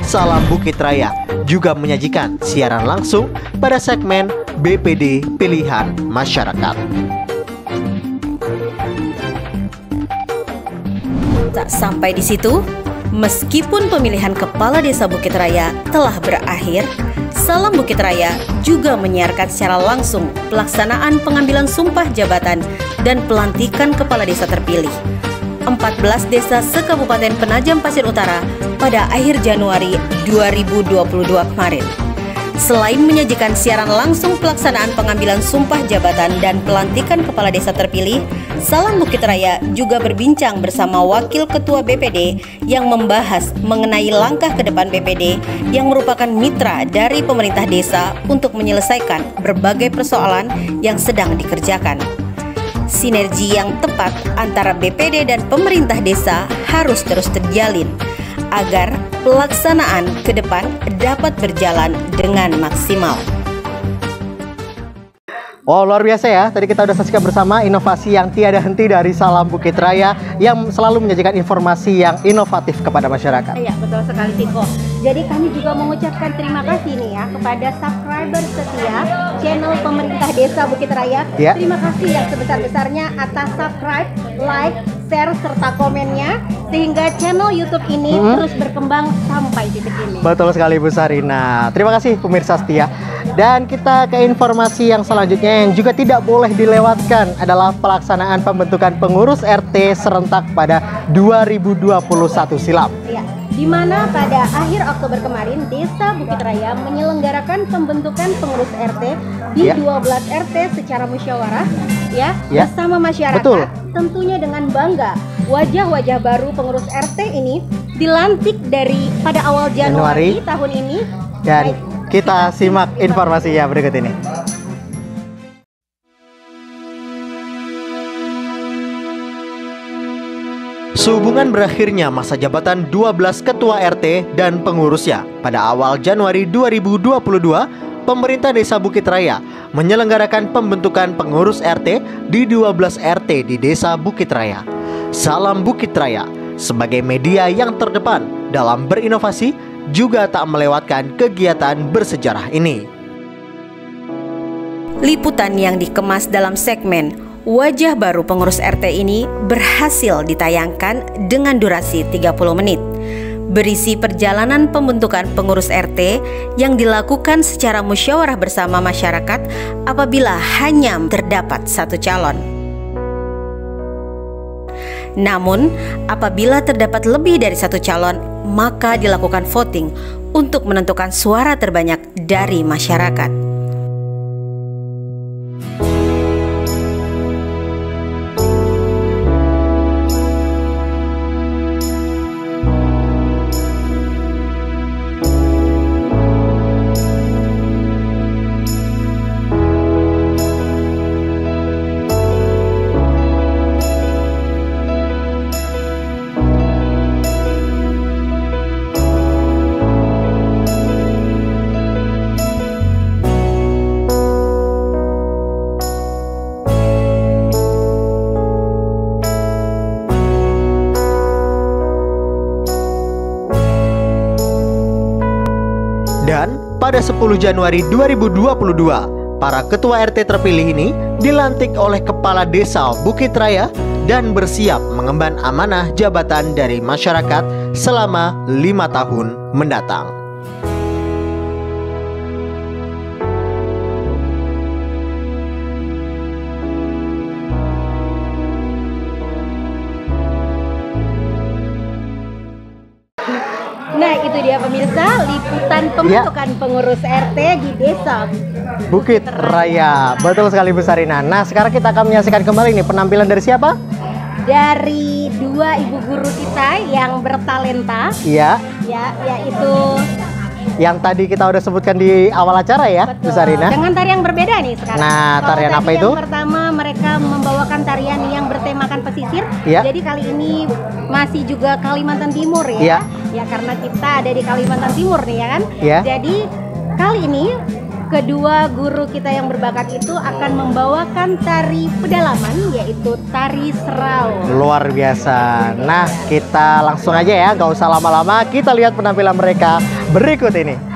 Salam Bukit Raya juga menyajikan siaran langsung pada segmen BPD Pilihan Masyarakat. Tak sampai di situ, meskipun pemilihan Kepala Desa Bukit Raya telah berakhir, Salam Bukit Raya juga menyiarkan secara langsung pelaksanaan pengambilan sumpah jabatan dan pelantikan Kepala Desa terpilih 14 desa se-Kabupaten Penajam Pasir Utara pada akhir Januari 2022 kemarin. Selain menyajikan siaran langsung pelaksanaan pengambilan sumpah jabatan dan pelantikan Kepala Desa terpilih, Salam Bukit Raya juga berbincang bersama Wakil Ketua BPD yang membahas mengenai langkah ke depan BPD yang merupakan mitra dari pemerintah desa untuk menyelesaikan berbagai persoalan yang sedang dikerjakan. Sinergi yang tepat antara BPD dan pemerintah desa harus terus terjalin agar pelaksanaan ke depan dapat berjalan dengan maksimal. Wow, luar biasa ya. Tadi kita udah saksikan bersama inovasi yang tiada henti dari Salam Bukit Raya yang selalu menyajikan informasi yang inovatif kepada masyarakat. Iya, betul sekali Tiko. Jadi kami juga mengucapkan terima kasih nih ya kepada subscriber setia channel Pemerintah Desa Bukit Raya. Ya. Terima kasih yang sebesar-besarnya atas subscribe, like, share, serta komennya sehingga channel YouTube ini terus berkembang sampai titik ini. Betul sekali Bu Sarina. Terima kasih pemirsa setia. Dan kita ke informasi yang selanjutnya yang juga tidak boleh dilewatkan adalah pelaksanaan pembentukan pengurus RT serentak pada 2021 silam. Ya, di mana pada akhir Oktober kemarin Desa Bukit Raya menyelenggarakan pembentukan pengurus RT di 12 RT secara musyawarah bersama masyarakat. Betul. Tentunya dengan bangga wajah-wajah baru pengurus RT ini dilantik dari pada awal Januari tahun ini. Dan kita simak informasinya berikut ini. Sehubungan berakhirnya masa jabatan 12 ketua RT dan pengurusnya pada awal Januari 2022, pemerintah Desa Bukit Raya menyelenggarakan pembentukan pengurus RT di 12 RT di Desa Bukit Raya. Salam Bukit Raya sebagai media yang terdepan dalam berinovasi juga tak melewatkan kegiatan bersejarah ini. Liputan yang dikemas dalam segmen Wajah Baru Pengurus RT ini berhasil ditayangkan dengan durasi 30 menit. Berisi perjalanan pembentukan pengurus RT yang dilakukan secara musyawarah bersama masyarakat apabila hanya terdapat satu calon. Namun, apabila terdapat lebih dari satu calon, maka dilakukan voting untuk menentukan suara terbanyak dari masyarakat. Dan pada 10 Januari 2022, para ketua RT terpilih ini dilantik oleh Kepala Desa Bukit Raya dan bersiap mengemban amanah jabatan dari masyarakat selama 5 tahun mendatang. Nah, itu dia pemirsa, liputan pembentukan pengurus RT di Desa Bukit Raya. Betul sekali Bu Sarina. Nah, sekarang kita akan menyaksikan kembali nih penampilan dari siapa? Dari dua ibu guru kita yang bertalenta. Iya. Ya, yaitu yang tadi kita udah sebutkan di awal acara ya, Bu Sarina. Dengan tarian berbeda nih sekarang. Nah, tarian apa itu? Yang pertama mereka membawakan tarian yang bertemakan pesisir. Ya. Jadi kali ini masih juga Kalimantan Timur ya. Ya. Ya karena kita ada di Kalimantan Timur nih ya kan. Ya. Jadi kali ini kedua guru kita yang berbakat itu akan membawakan tari pedalaman, yaitu tari serau. Luar biasa. Nah, kita langsung aja ya, nggak usah lama-lama, kita lihat penampilan mereka berikut ini.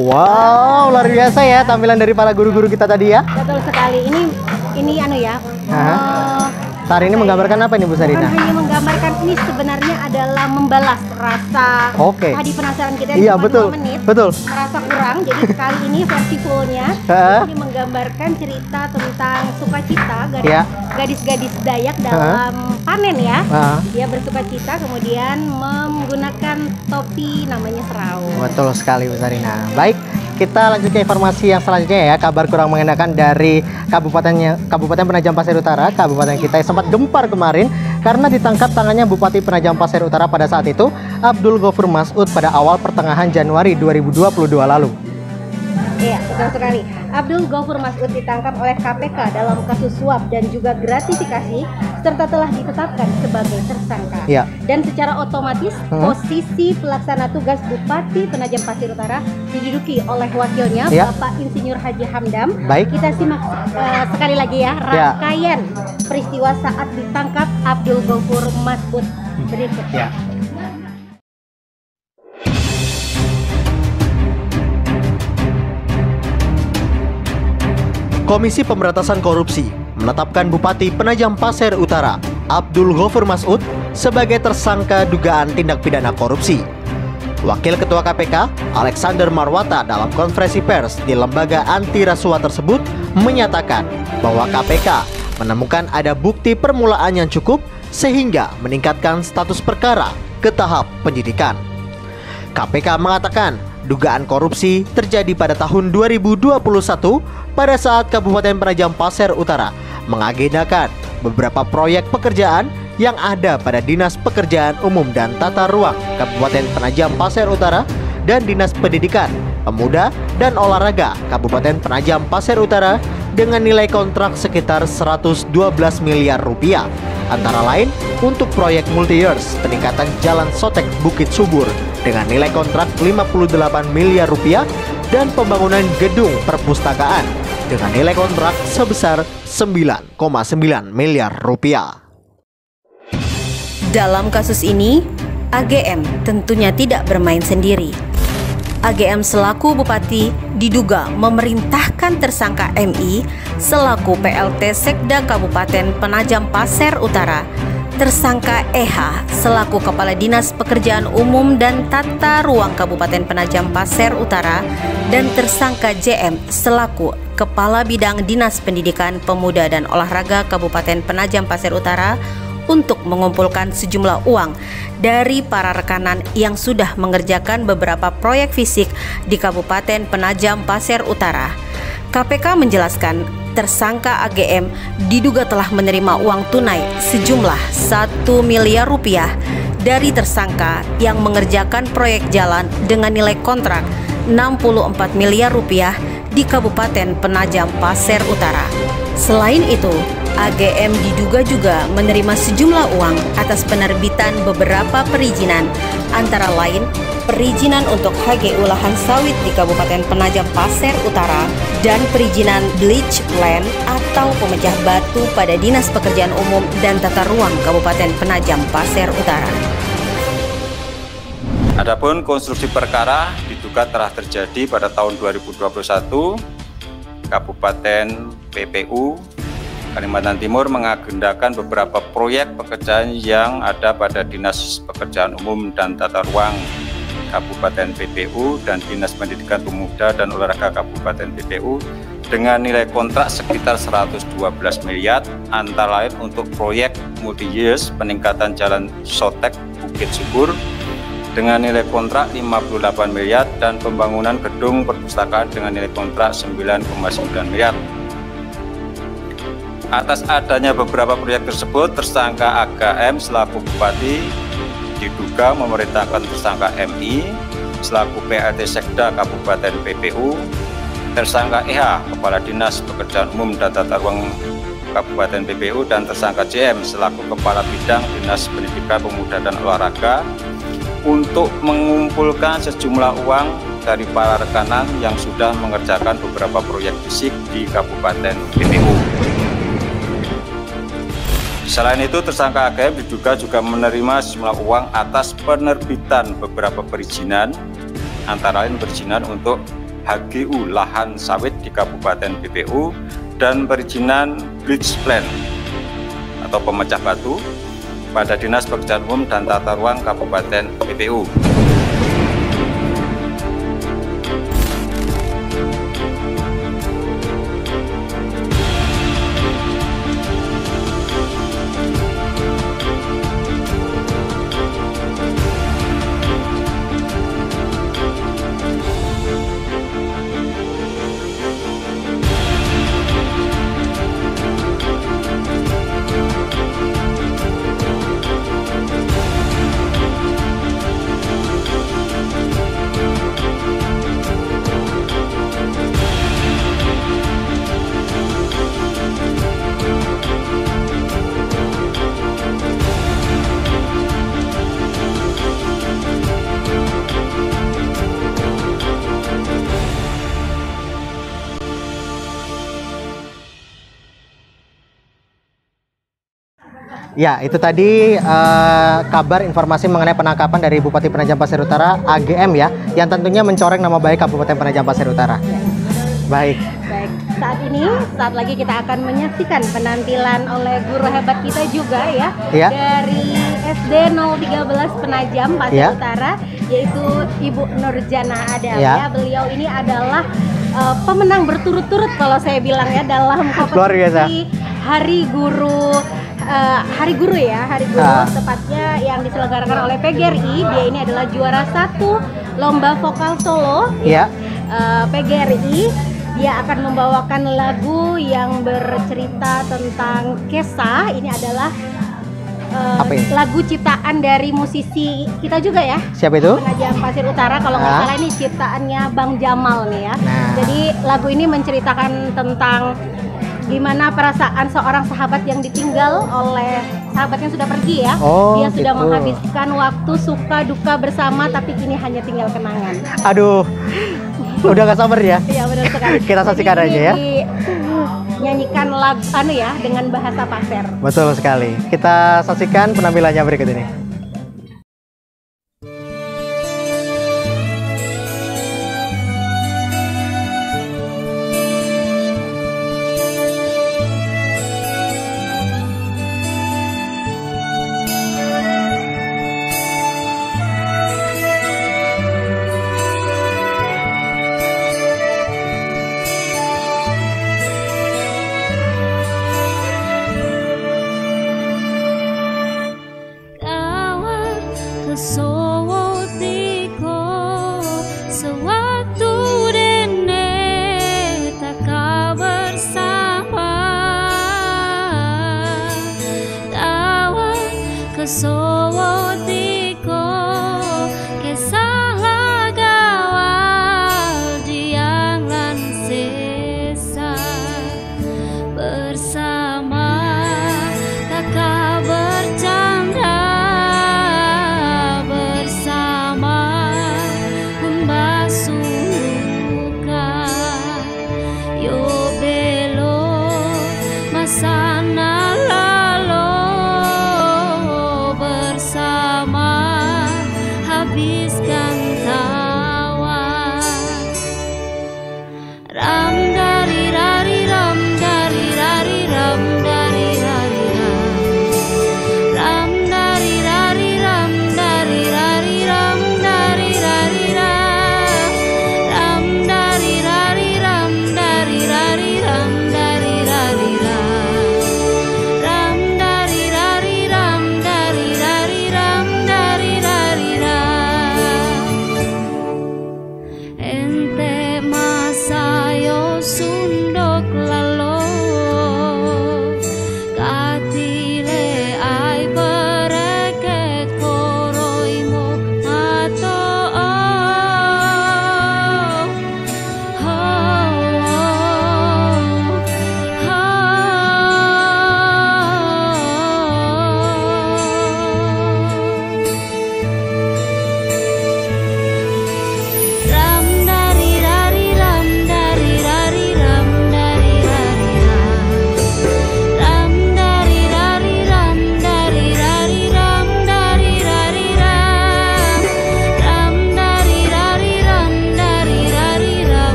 Wow, luar biasa ya tampilan dari para guru-guru kita tadi ya. Betul sekali. Ini anu ya. Tari ini menggambarkan apa nih Bu Sarina? Bukan hanya menggambarkan, ini sebenarnya adalah membalas rasa tadi penasaran kita iya, betul, 2 menit. Betul. Merasa kurang, jadi sekali ini versi fullnya ini menggambarkan cerita tentang sukacita gadis-gadis Dayak dalam panen ya. Dia bersukacita kemudian menggunakan topi namanya serau. Betul sekali Bu Sarina. Baik, kita lanjut ke informasi yang selanjutnya ya. Kabar kurang mengenakan dari Kabupaten Penajam Pasir Utara, kabupaten kita yang sempat gempar kemarin karena ditangkap tangannya Bupati Penajam Pasir Utara pada saat itu, Abdul Ghafur Mas'ud, pada awal pertengahan Januari 2022 lalu. Iya, betul sekali. Abdul Ghafur Mas'ud ditangkap oleh KPK dalam kasus suap dan juga gratifikasi serta telah ditetapkan sebagai tersangka. Ya. Dan secara otomatis posisi pelaksana tugas Bupati Penajam Pasir Utara diduduki oleh wakilnya, Bapak Insinyur Haji Hamdam. Baik. Kita simak sekali lagi ya rangkaian peristiwa saat ditangkap Abdul Ghafur Mas'ud berikut. Ya. Komisi Pemberantasan Korupsi menetapkan Bupati Penajam Pasir Utara, Abdul Ghafur Mas'ud, sebagai tersangka dugaan tindak pidana korupsi. Wakil Ketua KPK, Alexander Marwata, dalam konferensi pers di lembaga anti rasuah tersebut menyatakan bahwa KPK menemukan ada bukti permulaan yang cukup sehingga meningkatkan status perkara ke tahap penyidikan. KPK mengatakan dugaan korupsi terjadi pada tahun 2021 pada saat Kabupaten Penajam Pasir Utara mengagendakan beberapa proyek pekerjaan yang ada pada Dinas Pekerjaan Umum dan Tata Ruang Kabupaten Penajam Pasir Utara dan Dinas Pendidikan, Pemuda dan Olahraga Kabupaten Penajam Pasir Utara dengan nilai kontrak sekitar 112 miliar rupiah, antara lain untuk proyek multi-years peningkatan Jalan Sotek Bukit Subur dengan nilai kontrak 58 miliar rupiah dan pembangunan gedung perpustakaan dengan nilai kontrak sebesar 9,9 miliar rupiah. Dalam kasus ini, AGM tentunya tidak bermain sendiri. AGM selaku Bupati diduga memerintahkan tersangka MI selaku PLT Sekda Kabupaten Penajam Pasir Utara, tersangka EH selaku Kepala Dinas Pekerjaan Umum dan Tata Ruang Kabupaten Penajam Pasir Utara, dan tersangka JM selaku Kepala Bidang Dinas Pendidikan, Pemuda dan Olahraga Kabupaten Penajam Pasir Utara untuk mengumpulkan sejumlah uang dari para rekanan yang sudah mengerjakan beberapa proyek fisik di Kabupaten Penajam Pasir Utara. KPK menjelaskan tersangka AGM diduga telah menerima uang tunai sejumlah 1 miliar rupiah dari tersangka yang mengerjakan proyek jalan dengan nilai kontrak 64 miliar rupiah di Kabupaten Penajam Pasir Utara. Selain itu, AGM diduga juga menerima sejumlah uang atas penerbitan beberapa perizinan, antara lain perizinan untuk HGU lahan sawit di Kabupaten Penajam Pasir Utara dan perizinan bleach land atau pemecah batu pada Dinas Pekerjaan Umum dan Tata Ruang Kabupaten Penajam Pasir Utara. Adapun konstruksi perkara diduga telah terjadi pada tahun 2021. Kabupaten PPU Kalimantan Timur mengagendakan beberapa proyek pekerjaan yang ada pada Dinas Pekerjaan Umum dan Tata Ruang Kabupaten PPU dan Dinas Pendidikan, Pemuda dan Olahraga Kabupaten PPU dengan nilai kontrak sekitar 112 miliar, antara lain untuk proyek multi-years peningkatan Jalan Sotek Bukit Subur dengan nilai kontrak 58 miliar dan pembangunan gedung perpustakaan dengan nilai kontrak 9,9 miliar. Atas adanya beberapa proyek tersebut, tersangka AGM selaku Bupati diduga memerintahkan tersangka MI selaku PLT Sekda Kabupaten PPU, tersangka EH Kepala Dinas Pekerjaan Umum dan Tata Ruang Kabupaten PPU, dan tersangka JM selaku Kepala Bidang Dinas Pendidikan, Pemuda dan Olahraga untuk mengumpulkan sejumlah uang dari para rekanan yang sudah mengerjakan beberapa proyek fisik di Kabupaten PPU. Selain itu, tersangka AGM diduga juga menerima sejumlah uang atas penerbitan beberapa perizinan, antara lain perizinan untuk HGU lahan sawit di Kabupaten PPU dan perizinan bleach plant atau pemecah batu pada Dinas Pekerjaan Umum dan Tata Ruang Kabupaten PPU. Ya, itu tadi kabar informasi mengenai penangkapan dari Bupati Penajam Pasir Utara AGM ya, yang tentunya mencoreng nama baik Kabupaten Penajam Pasir Utara. Baik. Baik, saat lagi kita akan menyaksikan penampilan oleh guru hebat kita juga ya, dari SD 013 Penajam Pasir Utara, yaitu Ibu Nurjana Adam. Ya, beliau ini adalah pemenang berturut-turut kalau saya bilang ya dalam kompetisi Hari Guru. Hari Guru tepatnya yang diselenggarakan oleh PGRI. Dia ini adalah juara 1 Lomba Vokal Solo PGRI. Dia akan membawakan lagu yang bercerita tentang kisah. Ini adalah lagu ciptaan dari musisi kita juga ya. Siapa itu? Penajam Pasir Utara, kalau nggak salah ini ciptaannya Bang Jamal nih ya. Jadi lagu ini menceritakan tentang gimana perasaan seorang sahabat yang ditinggal oleh sahabat yang sudah pergi ya. Dia sudah menghabiskan waktu suka duka bersama, tapi kini hanya tinggal kenangan. Aduh, udah gak sabar ya? Iya benar sekali. Kita saksikan aja ya. Nyanyikan lagu ya dengan bahasa Pasir. Betul sekali. Kita saksikan penampilannya berikut ini. Sana lalu bersama.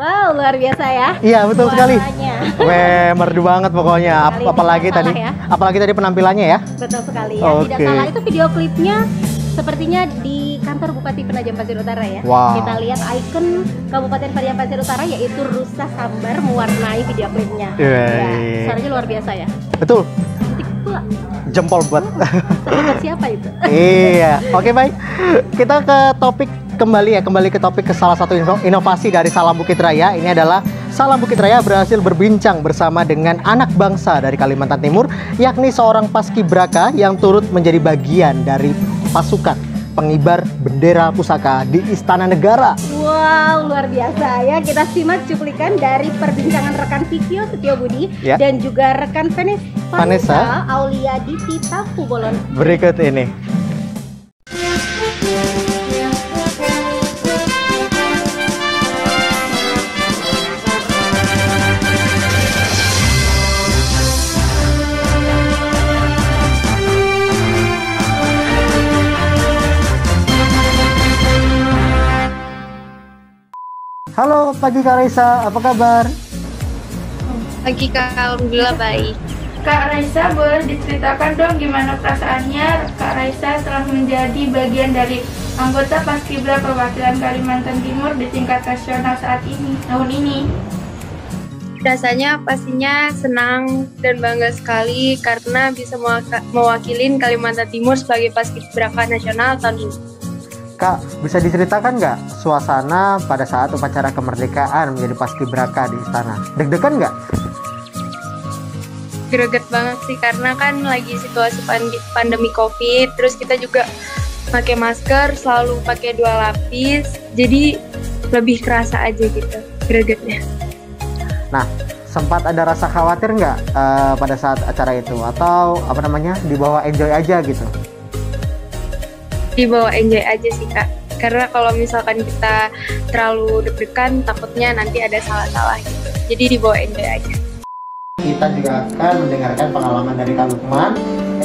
Wow, luar biasa ya. Iya, betul sekali. Suaranya. Weh, merdu banget pokoknya. Apalagi tadi, ya. apalagi tadi penampilannya ya. Betul sekali ya. Tidak salah, itu video klipnya sepertinya di kantor Bupati Penajam Pasir Utara ya. Wow. Kita lihat ikon Kabupaten Penajam Pasir Utara yaitu rusa sambar mewarnai video klipnya. Ya, suaranya luar biasa ya. Betul. Cantik pula. Jempol buat. Sahabat siapa itu? Iya. Oke, baik. Kita ke topik kembali ke topik ke salah satu inovasi dari Salam Bukit Raya. Ini adalah Salam Bukit Raya berhasil berbincang bersama dengan anak bangsa dari Kalimantan Timur, yakni seorang paskibraka yang turut menjadi bagian dari pasukan pengibar bendera pusaka di Istana Negara. Wow, luar biasa ya. Kita simak cuplikan dari perbincangan rekan Vikio Setiobudi dan juga rekan Vanessa Aulia di Tapu Bolon. Berikut ini. Halo pagi Kak Raisa, apa kabar? Pagi Kak, alhamdulillah baik. Kak Raisa, boleh diceritakan dong gimana perasaannya Kak Raisa setelah menjadi bagian dari anggota Paskibra perwakilan Kalimantan Timur di tingkat nasional tahun ini? Rasanya pastinya senang dan bangga sekali karena bisa mewakilin Kalimantan Timur sebagai Paskibraka nasional tahun ini. Kak, bisa diceritakan nggak suasana pada saat upacara kemerdekaan menjadi paskibraka di istana? Deg-degan nggak? Greget banget sih, karena kan lagi situasi pandemi COVID, terus kita juga pakai masker, selalu pakai 2 lapis, jadi lebih kerasa aja gitu gregetnya. Nah, sempat ada rasa khawatir nggak pada saat acara itu? Atau apa namanya, dibawa enjoy aja gitu? Dibawa enjoy aja sih Kak, karena kalau misalkan kita terlalu deg-degan takutnya nanti ada salah-salah gitu, jadi dibawa enjoy aja. Kita juga akan mendengarkan pengalaman dari Kak Lukman,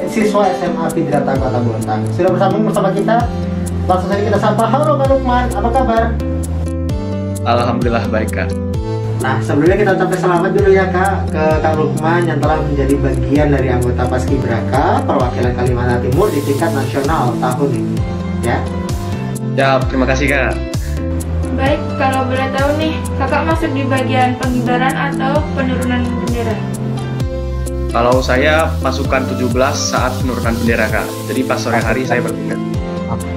siswa SMA Fidrata Kota Bontang. Sudah bersama kita, langsung saja kita sapa. Halo Kak Lukman, apa kabar? Alhamdulillah baik Kak. Nah, sebelumnya kita ucapkan selamat dulu ya Kak ke Kak Lukman yang telah menjadi bagian dari anggota Paskibraka perwakilan Kalimantan Timur di tingkat nasional tahun ini. Ya. Ya, terima kasih Kak. Baik, kalau boleh tahu nih, Kakak masuk di bagian pengibaran atau penurunan bendera? Kalau saya pasukan 17 saat penurunan bendera Kak. Jadi pas sore hari saya bertugas.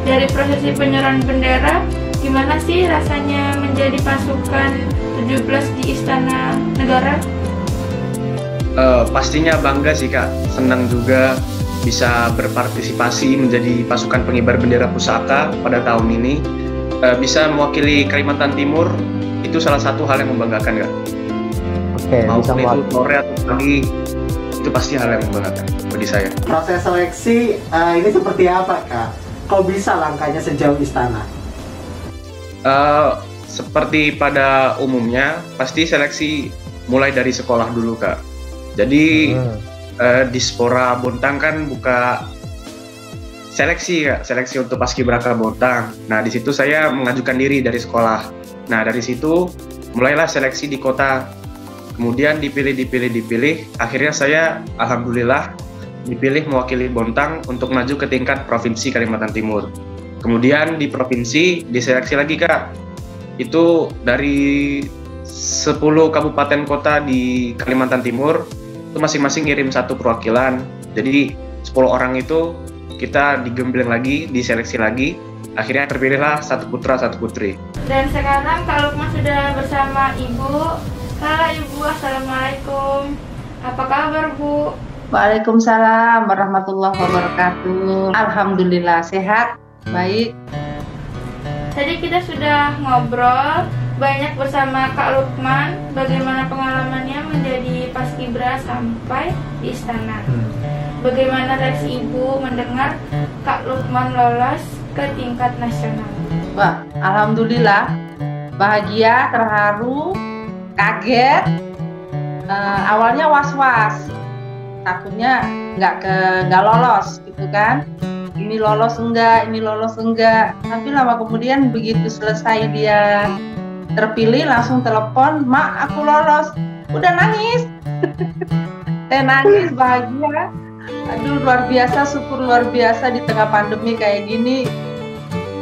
Dari prosesi penyerahan bendera, gimana sih rasanya menjadi pasukan 17 di Istana Negara? Pastinya bangga sih Kak, senang juga bisa berpartisipasi menjadi pasukan pengibar bendera pusaka pada tahun ini. Bisa mewakili Kalimantan Timur, itu salah satu hal yang membanggakan Kak. Oke, maupun itu sore atau pagi, itu pasti hal yang membanggakan bagi saya. Proses seleksi ini seperti apa Kak? Kok bisa langkahnya sejauh istana? Seperti pada umumnya, pasti seleksi mulai dari sekolah dulu Kak. Jadi Dispora Bontang kan buka seleksi Kak, seleksi untuk Paskibraka Bontang. Nah di situ saya mengajukan diri dari sekolah. Nah dari situ mulailah seleksi di kota. Kemudian dipilih. Akhirnya saya alhamdulillah dipilih mewakili Bontang untuk maju ke tingkat provinsi Kalimantan Timur. Kemudian di provinsi diseleksi lagi Kak. Itu dari 10 kabupaten kota di Kalimantan Timur, itu masing-masing ngirim 1 perwakilan. Jadi 10 orang itu kita digembleng lagi, diseleksi lagi. Akhirnya terpilihlah 1 putra, 1 putri. Dan sekarang Kak Lukman sudah bersama Ibu. Halo Ibu, Assalamualaikum. Apa kabar Bu? Waalaikumsalam warahmatullahi wabarakatuh. Alhamdulillah sehat, baik. Tadi kita sudah ngobrol banyak bersama Kak Lukman, bagaimana pengalamannya menjadi paskibra sampai di istana. Bagaimana reaksi Ibu mendengar Kak Lukman lolos ke tingkat nasional? Wah, alhamdulillah, bahagia, terharu, kaget. Awalnya was-was, takutnya nggak lolos gitu kan. Ini lolos enggak. Tapi lama kemudian begitu selesai dia terpilih langsung telepon, "Mak, aku lolos." Udah nangis. Saya nangis bahagia. Aduh, luar biasa, syukur luar biasa di tengah pandemi kayak gini.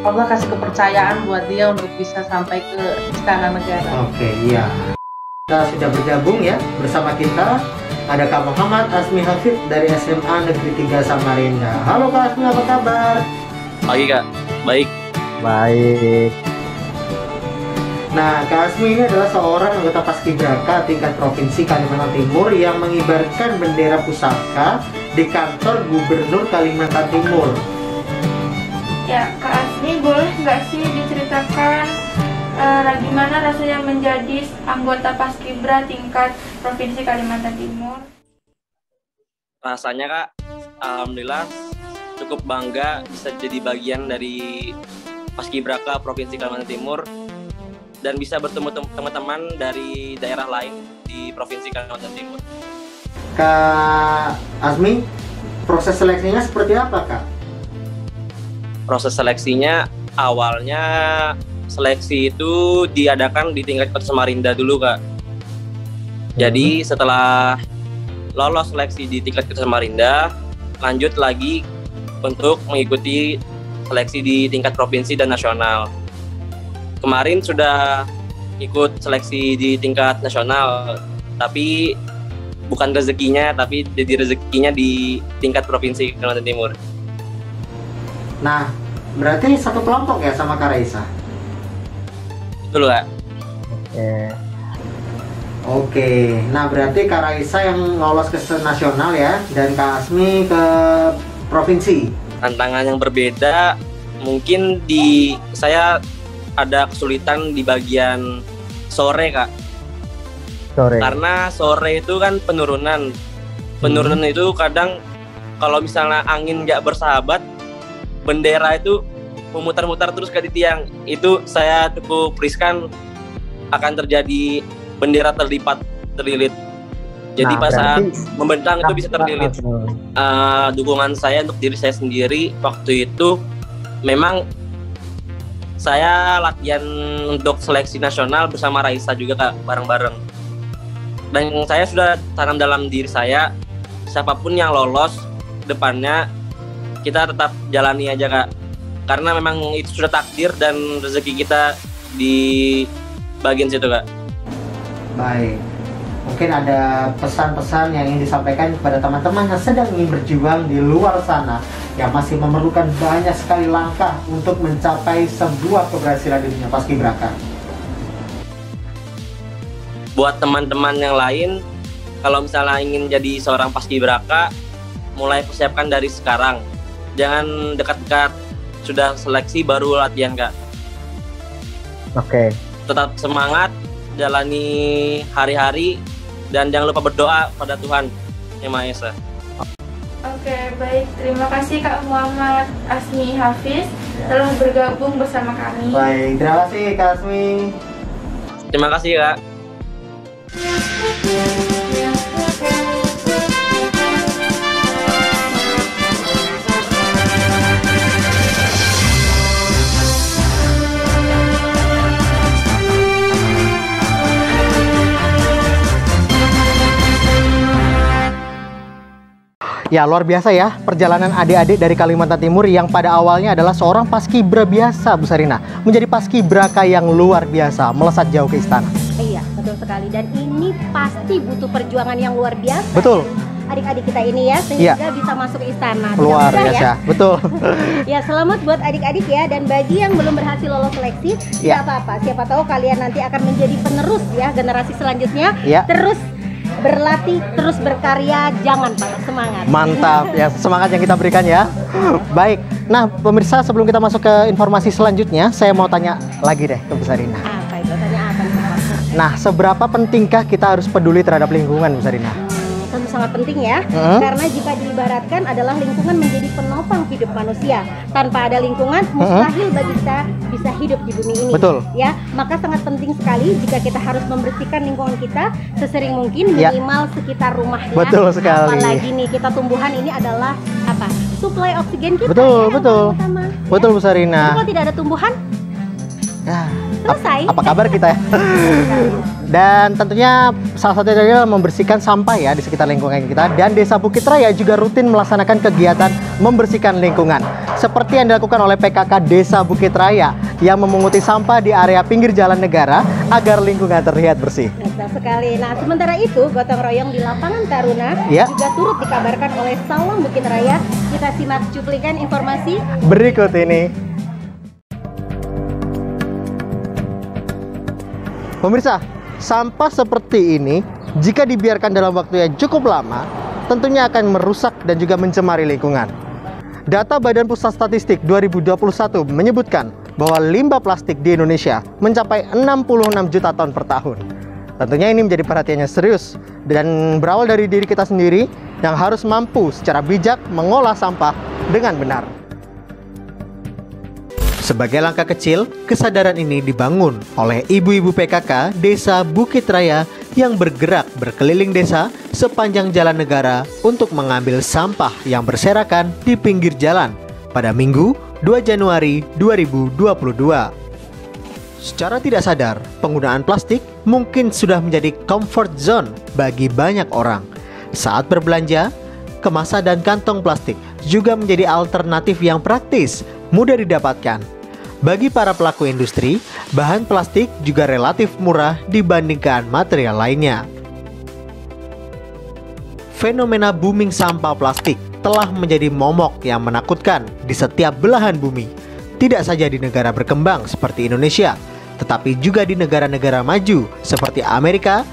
Allah kasih kepercayaan buat dia untuk bisa sampai ke Istana Negara. Oke, iya. Kita sudah bergabung ya bersama kita. Ada Kak Muhammad Asmi Hafid dari SMA Negeri 3 Samarinda. Halo Kak Asmi, apa kabar? Pagi Kak, baik. Baik. Nah, Kak Asmi ini adalah seorang anggota Paskibraka tingkat Provinsi Kalimantan Timur yang mengibarkan bendera pusaka di kantor Gubernur Kalimantan Timur. Ya, Kak Asmi, boleh nggak sih diceritakan gimana rasanya menjadi anggota Paskibra tingkat Provinsi Kalimantan Timur? Rasanya Kak, alhamdulillah cukup bangga bisa jadi bagian dari Paskibraka Provinsi Kalimantan Timur dan bisa bertemu teman-teman dari daerah lain di Provinsi Kalimantan Timur. Kak Asmi, proses seleksinya seperti apa Kak? Proses seleksinya awalnya seleksi itu diadakan di tingkat Kota Samarinda dulu Kak. Jadi setelah lolos seleksi di tingkat Kota Samarinda, lanjut lagi untuk mengikuti seleksi di tingkat provinsi dan nasional. Kemarin sudah ikut seleksi di tingkat nasional, tapi bukan rezekinya, tapi jadi rezekinya di tingkat provinsi Kalimantan Timur. Nah, berarti satu kelompok ya sama Kak Raisa? Betul Kak. Oke, nah berarti Kak Raisa yang lolos ke nasional ya, dan Kak Asmi ke provinsi. Tantangan yang berbeda, mungkin di saya ada kesulitan di bagian sore Kak. Sore. Karena sore itu kan penurunan. Penurunan itu kadang kalau misalnya angin nggak bersahabat, bendera itu memutar-mutar terus ke tiang. Itu saya cukup riskan akan terjadi bendera terlilit. Jadi pas saat membentang itu bisa terlilit. Dukungan saya untuk diri saya sendiri waktu itu memang saya latihan untuk seleksi nasional bersama Raisa juga Kak, bareng-bareng. Dan saya sudah tanam dalam diri saya, siapapun yang lolos depannya kita tetap jalani aja Kak. Karena memang itu sudah takdir dan rezeki kita di bagian situ Kak. Baik. Mungkin ada pesan-pesan yang ingin disampaikan kepada teman-teman yang sedang ingin berjuang di luar sana, yang masih memerlukan banyak sekali langkah untuk mencapai sebuah keberhasilan di dunia Paskibraka. Buat teman-teman yang lain, kalau misalnya ingin jadi seorang Paskibraka, mulai persiapkan dari sekarang. Jangan dekat-dekat sudah seleksi baru latihan Kak. Oke. Tetap semangat, jalani hari-hari, dan jangan lupa berdoa pada Tuhan Yang Maha Esa. Oke, baik. Terima kasih Kak Muhammad Asmi Hafiz telah bergabung bersama kami. Baik, terima kasih Kak Asmi. Terima kasih Kak. Ya, luar biasa ya perjalanan adik-adik dari Kalimantan Timur yang pada awalnya adalah seorang paskibra biasa, Bu Sarina, menjadi paskibraka yang luar biasa, melesat jauh ke istana. Iya, betul sekali. Dan ini pasti butuh perjuangan yang luar biasa. Betul. Adik-adik kita ini ya, sehingga bisa masuk ke istana. Luar biasa, ya? Betul. Ya, selamat buat adik-adik ya. Dan bagi yang belum berhasil lolos seleksi, tidak apa-apa. Siapa tahu kalian nanti akan menjadi penerus ya generasi selanjutnya. Terus berlatih, terus berkarya, jangan patah semangat. Mantap ya, semangat yang kita berikan ya. Baik, nah pemirsa, sebelum kita masuk ke informasi selanjutnya, saya mau tanya lagi deh ke Bu Sarina. Apa itu? Tanya apa? Nah, seberapa pentingkah kita harus peduli terhadap lingkungan, Bu Sarina? Tentu sangat penting ya, karena jika diibaratkan adalah lingkungan menjadi penopang hidup manusia. Tanpa ada lingkungan, mustahil bagi kita bisa hidup di bumi ini. Betul. Ya, maka sangat penting sekali jika kita harus membersihkan lingkungan kita sesering mungkin, minimal sekitar rumah ya. Betul sekali. Apalagi nih kita tumbuhan ini adalah apa? Suplai oksigen kita. Betul, ya, betul. Betul Bu Sarina. Kalau tidak ada tumbuhan, Ya, selesai. Apa kabar kita ya? Dan tentunya salah satunya adalah membersihkan sampah ya di sekitar lingkungan kita. Dan Desa Bukit Raya juga rutin melaksanakan kegiatan membersihkan lingkungan. Seperti yang dilakukan oleh PKK Desa Bukit Raya yang memunguti sampah di area pinggir jalan negara agar lingkungan terlihat bersih. Betul sekali. Nah, sementara itu gotong royong di lapangan Taruna juga turut dikabarkan oleh Salam Bukit Raya. Kita simak cuplikan informasi berikut ini. Pemirsa, sampah seperti ini jika dibiarkan dalam waktu yang cukup lama, tentunya akan merusak dan juga mencemari lingkungan. Data Badan Pusat Statistik 2021 menyebutkan bahwa limbah plastik di Indonesia mencapai 66 juta ton per tahun. Tentunya ini menjadi perhatiannya serius dan berawal dari diri kita sendiri yang harus mampu secara bijak mengolah sampah dengan benar. Sebagai langkah kecil, kesadaran ini dibangun oleh ibu-ibu PKK Desa Bukit Raya yang bergerak berkeliling desa sepanjang jalan negara untuk mengambil sampah yang berserakan di pinggir jalan pada Minggu 2 Januari 2022. Secara tidak sadar, penggunaan plastik mungkin sudah menjadi comfort zone bagi banyak orang. Saat berbelanja, kemasan dan kantong plastik juga menjadi alternatif yang praktis, mudah didapatkan. Bagi para pelaku industri, bahan plastik juga relatif murah dibandingkan material lainnya. Fenomena booming sampah plastik telah menjadi momok yang menakutkan di setiap belahan bumi. Tidak saja di negara berkembang seperti Indonesia, tetapi juga di negara-negara maju seperti Amerika,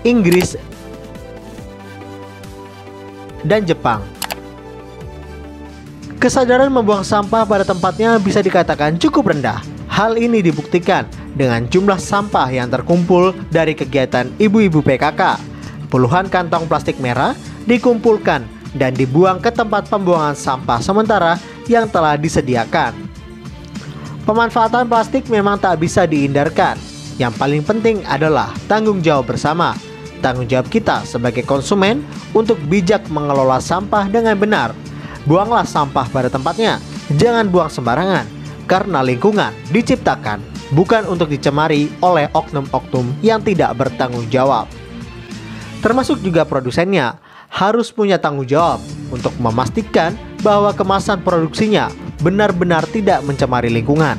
Inggris, dan Jepang. Kesadaran membuang sampah pada tempatnya bisa dikatakan cukup rendah. Hal ini dibuktikan dengan jumlah sampah yang terkumpul dari kegiatan ibu-ibu PKK. Puluhan kantong plastik merah dikumpulkan dan dibuang ke tempat pembuangan sampah sementara yang telah disediakan. Pemanfaatan plastik memang tak bisa dihindarkan. Yang paling penting adalah tanggung jawab bersama. Tanggung jawab kita sebagai konsumen untuk bijak mengelola sampah dengan benar. Buanglah sampah pada tempatnya, jangan buang sembarangan, karena lingkungan diciptakan bukan untuk dicemari oleh oknum-oknum yang tidak bertanggung jawab. Termasuk juga produsennya harus punya tanggung jawab untuk memastikan bahwa kemasan produksinya benar-benar tidak mencemari lingkungan.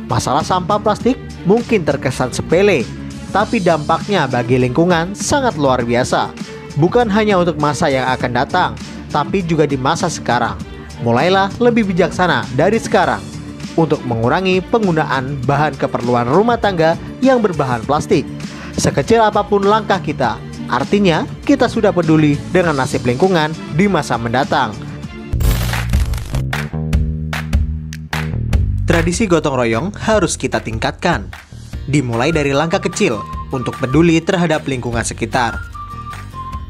Masalah sampah plastik mungkin terkesan sepele, tapi dampaknya bagi lingkungan sangat luar biasa. Bukan hanya untuk masa yang akan datang, tapi juga di masa sekarang. Mulailah lebih bijaksana dari sekarang untuk mengurangi penggunaan bahan keperluan rumah tangga yang berbahan plastik. Sekecil apapun langkah kita, artinya kita sudah peduli dengan nasib lingkungan di masa mendatang. Tradisi gotong royong harus kita tingkatkan. Dimulai dari langkah kecil untuk peduli terhadap lingkungan sekitar.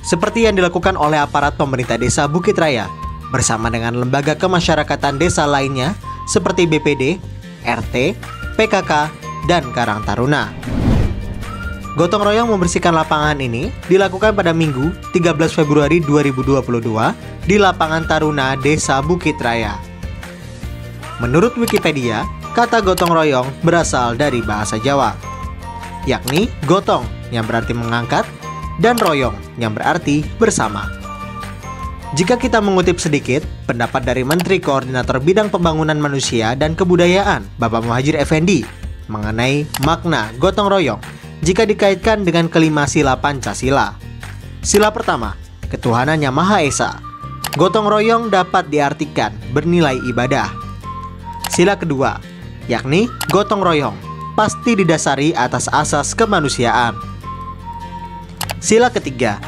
Seperti yang dilakukan oleh aparat pemerintah Desa Bukit Raya bersama dengan lembaga kemasyarakatan desa lainnya seperti BPD, RT, PKK, dan Karang Taruna. Gotong royong membersihkan lapangan ini dilakukan pada Minggu 13 Februari 2022 di lapangan Taruna Desa Bukit Raya. Menurut Wikipedia, kata gotong royong berasal dari bahasa Jawa, yakni gotong yang berarti mengangkat dan royong yang berarti bersama. Jika kita mengutip sedikit pendapat dari Menteri Koordinator Bidang Pembangunan Manusia dan Kebudayaan Bapak Muhadjir Effendi mengenai makna gotong royong jika dikaitkan dengan kelima sila Pancasila. Sila pertama, ketuhanan yang Maha Esa. Gotong royong dapat diartikan bernilai ibadah. Sila kedua, yakni gotong royong pasti didasari atas asas kemanusiaan. Sila ketiga,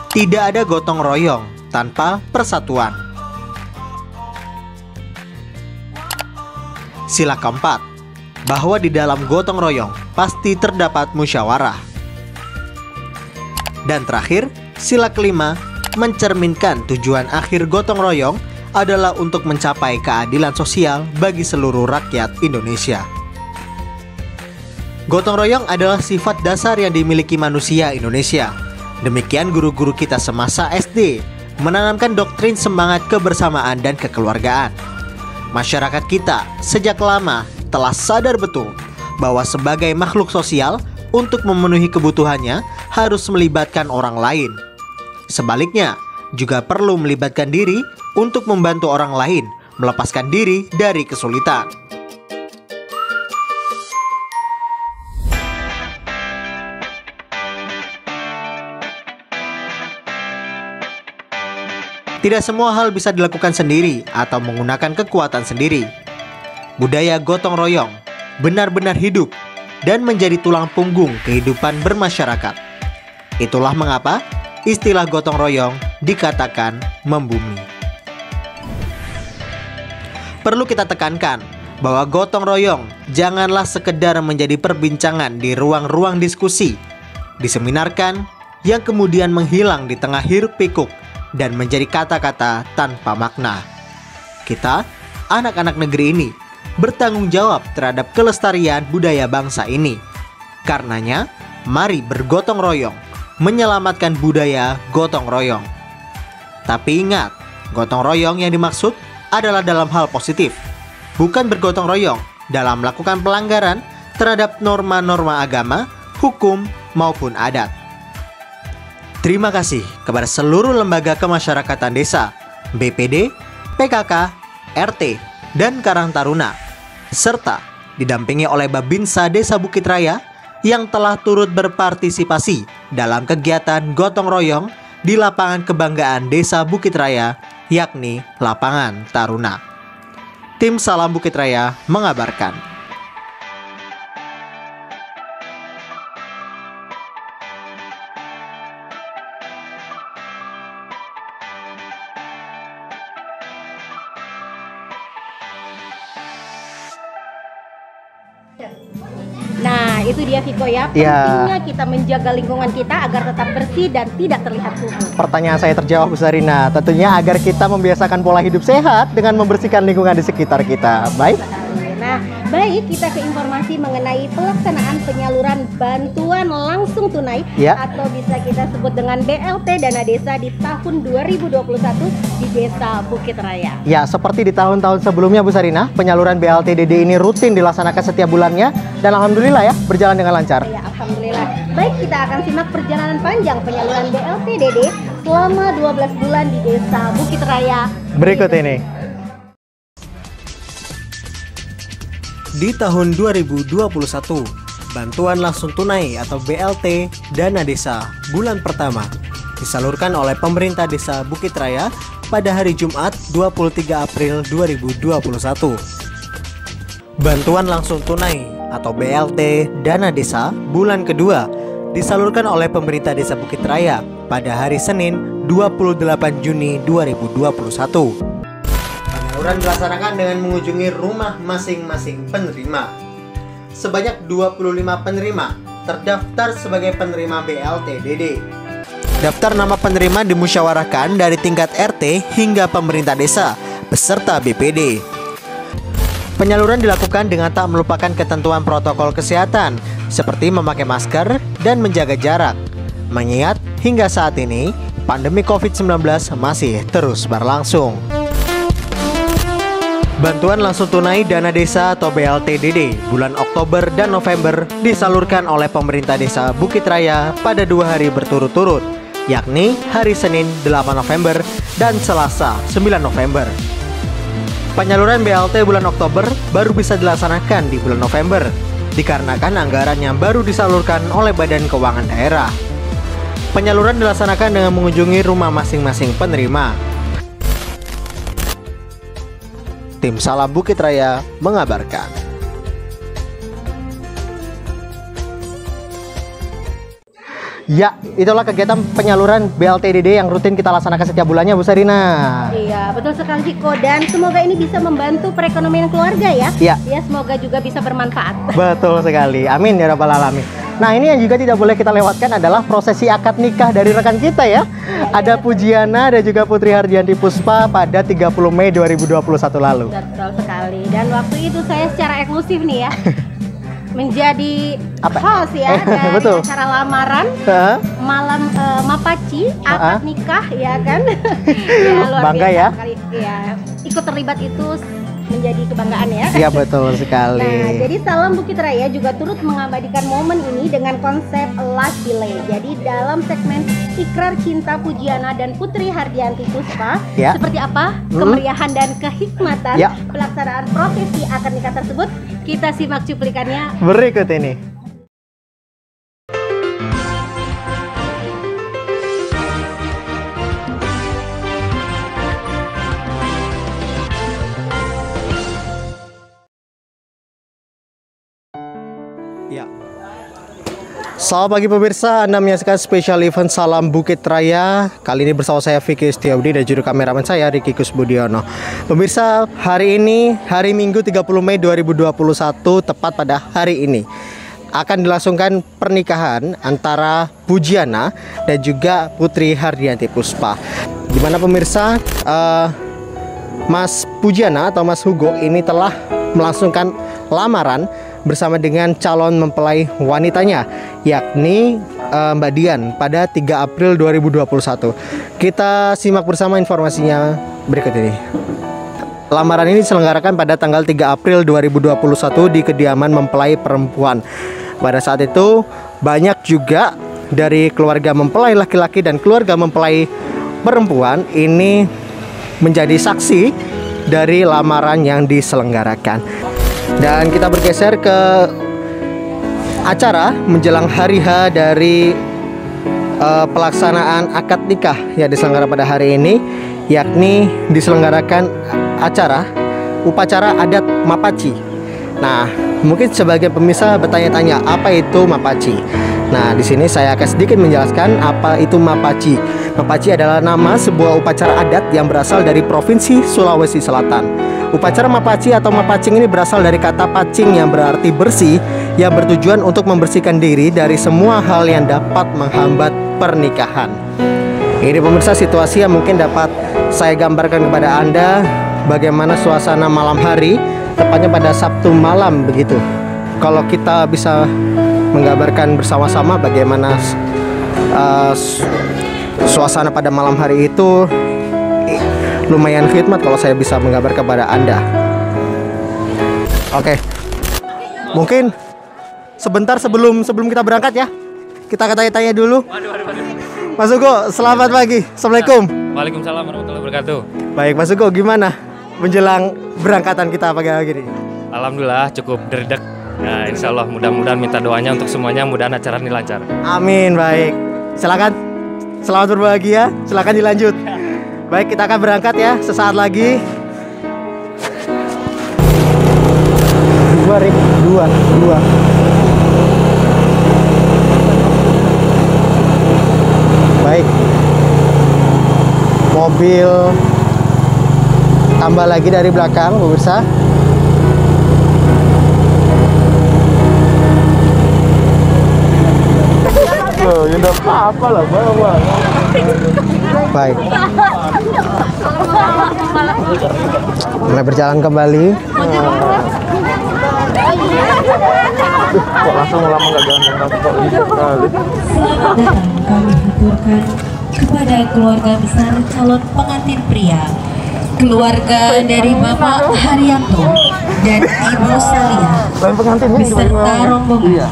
tidak ada gotong royong tanpa persatuan. Sila keempat, bahwa di dalam gotong royong pasti terdapat musyawarah. Dan terakhir, sila kelima, mencerminkan tujuan akhir gotong royong adalah untuk mencapai keadilan sosial bagi seluruh rakyat Indonesia. Gotong royong adalah sifat dasar yang dimiliki manusia Indonesia. Demikian guru-guru kita semasa SD menanamkan doktrin semangat kebersamaan dan kekeluargaan. Masyarakat kita sejak lama telah sadar betul bahwa sebagai makhluk sosial, untuk memenuhi kebutuhannya harus melibatkan orang lain. Sebaliknya, juga perlu melibatkan diri untuk membantu orang lain melepaskan diri dari kesulitan. Tidak semua hal bisa dilakukan sendiri atau menggunakan kekuatan sendiri. Budaya gotong royong benar-benar hidup dan menjadi tulang punggung kehidupan bermasyarakat. Itulah mengapa istilah gotong royong dikatakan membumi. Perlu kita tekankan bahwa gotong royong janganlah sekedar menjadi perbincangan di ruang-ruang diskusi, diseminarkan yang kemudian menghilang di tengah hiruk pikuk dan menjadi kata-kata tanpa makna. Kita, anak-anak negeri ini, bertanggung jawab terhadap kelestarian budaya bangsa ini. Karenanya, mari bergotong royong menyelamatkan budaya gotong royong. Tapi ingat, gotong royong yang dimaksud adalah dalam hal positif, bukan bergotong royong dalam melakukan pelanggaran terhadap norma-norma agama, hukum, maupun adat. Terima kasih kepada seluruh lembaga kemasyarakatan desa, BPD, PKK, RT, dan Karang Taruna, serta didampingi oleh Babinsa Desa Bukit Raya yang telah turut berpartisipasi dalam kegiatan gotong royong di lapangan kebanggaan Desa Bukit Raya, yakni Lapangan Taruna. Tim Salam Bukit Raya mengabarkan. Nah, itu dia Viko ya, pentingnya kita menjaga lingkungan kita agar tetap bersih dan tidak terlihat kumuh. Pertanyaan saya terjawab Bu Sarina, tentunya agar kita membiasakan pola hidup sehat dengan membersihkan lingkungan di sekitar kita. Baik? Nah, baik, kita ke informasi mengenai pelaksanaan penyaluran bantuan langsung tunai atau bisa kita sebut dengan BLT Dana Desa di tahun 2021 di Desa Bukit Raya. Ya, seperti di tahun-tahun sebelumnya Bu Sarina, penyaluran BLT DD ini rutin dilaksanakan setiap bulannya dan alhamdulillah ya berjalan dengan lancar. Ya, alhamdulillah. Baik, kita akan simak perjalanan panjang penyaluran BLT DD selama 12 bulan di Desa Bukit Raya. Berikut ini. Di tahun 2021, bantuan langsung tunai atau BLT Dana Desa bulan pertama disalurkan oleh pemerintah Desa Bukit Raya pada hari Jumat 23 April 2021. Bantuan langsung tunai atau BLT Dana Desa bulan kedua disalurkan oleh pemerintah Desa Bukit Raya pada hari Senin 28 Juni 2021. Penyaluran dilaksanakan dengan mengunjungi rumah masing-masing penerima. Sebanyak 25 penerima terdaftar sebagai penerima BLT DD. Daftar nama penerima dimusyawarahkan dari tingkat RT hingga pemerintah desa beserta BPD. Penyaluran dilakukan dengan tak melupakan ketentuan protokol kesehatan seperti memakai masker dan menjaga jarak. Mengingat hingga saat ini pandemi COVID-19 masih terus berlangsung. Bantuan langsung tunai Dana Desa atau BLT DD bulan Oktober dan November disalurkan oleh pemerintah Desa Bukit Raya pada 2 hari berturut-turut, yakni hari Senin 8 November dan Selasa 9 November. Penyaluran BLT bulan Oktober baru bisa dilaksanakan di bulan November, dikarenakan anggaran yang baru disalurkan oleh Badan Keuangan Daerah. Penyaluran dilaksanakan dengan mengunjungi rumah masing-masing penerima. Tim Salam Bukit Raya mengabarkan. Ya, itulah kegiatan penyaluran BLT DD yang rutin kita laksanakan setiap bulannya Bu Sarina. Iya, betul sekali Viko, dan semoga ini bisa membantu perekonomian keluarga ya. Iya. Ya, semoga juga bisa bermanfaat. Betul sekali. Amin ya rabbal alamin. Nah, ini yang juga tidak boleh kita lewatkan adalah prosesi akad nikah dari rekan kita ya. Ada Pujiana dan juga Putri Hardianti Puspa pada 30 Mei 2021 lalu. Betul sekali. Dan waktu itu saya secara eksklusif nih ya menjadi host ya dari betul. acara lamaran malam Mapaci akad nikah ya kan. Ya, luar bangga biasa ya. Sekali. Ya, ikut terlibat itu menjadi kebanggaan ya. Iya betul sekali. Nah, jadi Salam Bukit Raya juga turut mengabadikan momen ini dengan konsep Last Delay. Jadi dalam segmen Ikrar Cinta Pujiana dan Putri Hardianti Puspa, seperti apa kemeriahan dan kehikmatan pelaksanaan prosesi akad nikah tersebut, kita simak cuplikannya berikut ini. Ya. Selamat pagi pemirsa, Anda menyaksikan spesial event Salam Bukit Raya. Kali ini bersama saya Vicky Setiaudi dan juru kameramen saya Ricky Kusbudiono. Pemirsa, hari ini hari Minggu 30 Mei 2021, tepat pada hari ini akan dilangsungkan pernikahan antara Pujiana dan juga Putri Hardianti Puspa. Di mana pemirsa, Mas Pujiana atau Mas Hugo ini telah melangsungkan lamaran bersama dengan calon mempelai wanitanya, yakni Mbak Dian pada 3 April 2021. Kita simak bersama informasinya berikut ini. Lamaran ini diselenggarakan pada tanggal 3 April 2021 di kediaman mempelai perempuan. Pada saat itu banyak juga dari keluarga mempelai laki-laki dan keluarga mempelai perempuan ini menjadi saksi dari lamaran yang diselenggarakan. Dan kita bergeser ke acara menjelang hari H dari pelaksanaan akad nikah yang diselenggarakan pada hari ini, yakni diselenggarakan upacara adat Mapaci. Nah, mungkin sebagian pemirsa bertanya-tanya apa itu Mapaci. Nah, di sini saya akan sedikit menjelaskan apa itu Mapaci. Mapaci adalah nama sebuah upacara adat yang berasal dari Provinsi Sulawesi Selatan. Upacara Mapaci atau Mapacing ini berasal dari kata pacing yang berarti bersih, yang bertujuan untuk membersihkan diri dari semua hal yang dapat menghambat pernikahan. Ini pemirsa situasi yang mungkin dapat saya gambarkan kepada Anda bagaimana suasana malam hari, tepatnya pada Sabtu malam begitu. Kalau kita bisa menggambarkan bersama-sama bagaimana suasana pada malam hari itu, lumayan khidmat kalau saya bisa menggambar kepada Anda. Oke. Mungkin sebentar sebelum kita berangkat ya, kita tanya-tanya dulu. Mas Hugo, selamat pagi. Assalamualaikum. Waalaikumsalam warahmatullahi wabarakatuh. Baik, Mas Hugo, gimana menjelang berangkatan kita pagi hari ini? Alhamdulillah cukup derdek. Nah, insya Allah mudah-mudahan minta doanya untuk semuanya, mudah-mudahan acara ini lancar. Amin, baik. Silakan, selamat berbahagia. Silakan dilanjut. Baik, kita akan berangkat ya sesaat lagi. 2. Baik. Mobil tambah lagi dari belakang, pemirsa. Ya enggak apa-apa lah, Bang. Baik. Mulai berjalan kembali. Kok langsung lama nggak jalan kok bisa sekali. Kami aturkan kepada keluarga besar calon pengantin pria, keluarga dari Bapak Haryanto dan Ibu Salia beserta rombongan.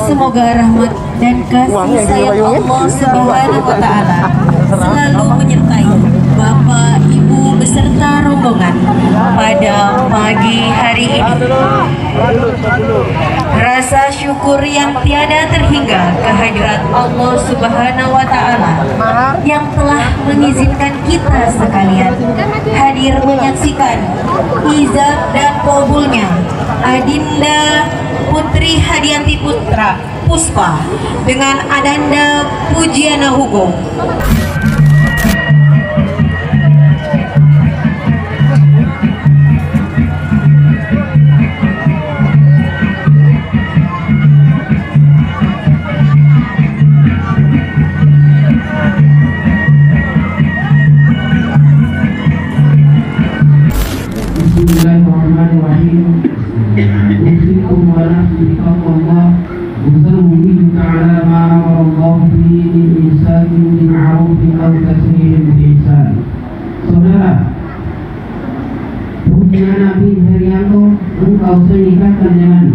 Semoga rahmat dan kasih sayang Allah Subhanahu wa Ta'ala selalu menyertai Bapak, Ibu beserta rombongan pada pagi hari ini. Rasa syukur yang tiada terhingga kehadirat Allah Subhanahu wa Ta'ala yang telah mengizinkan kita sekalian hadir menyaksikan izab dan kabulnya Adinda Putri Hardianti Puspa dengan Adanda Pujiana Hugo. Bismillahirrahmanirrahim. Usikum wa nafsi taqwallah Usammuhu ta'ala ma'amarallahu fi insani min ma'rufin aw tasmihin bi ihsan. Saudara, Yana bin Herianto, engkau senikahkan dengan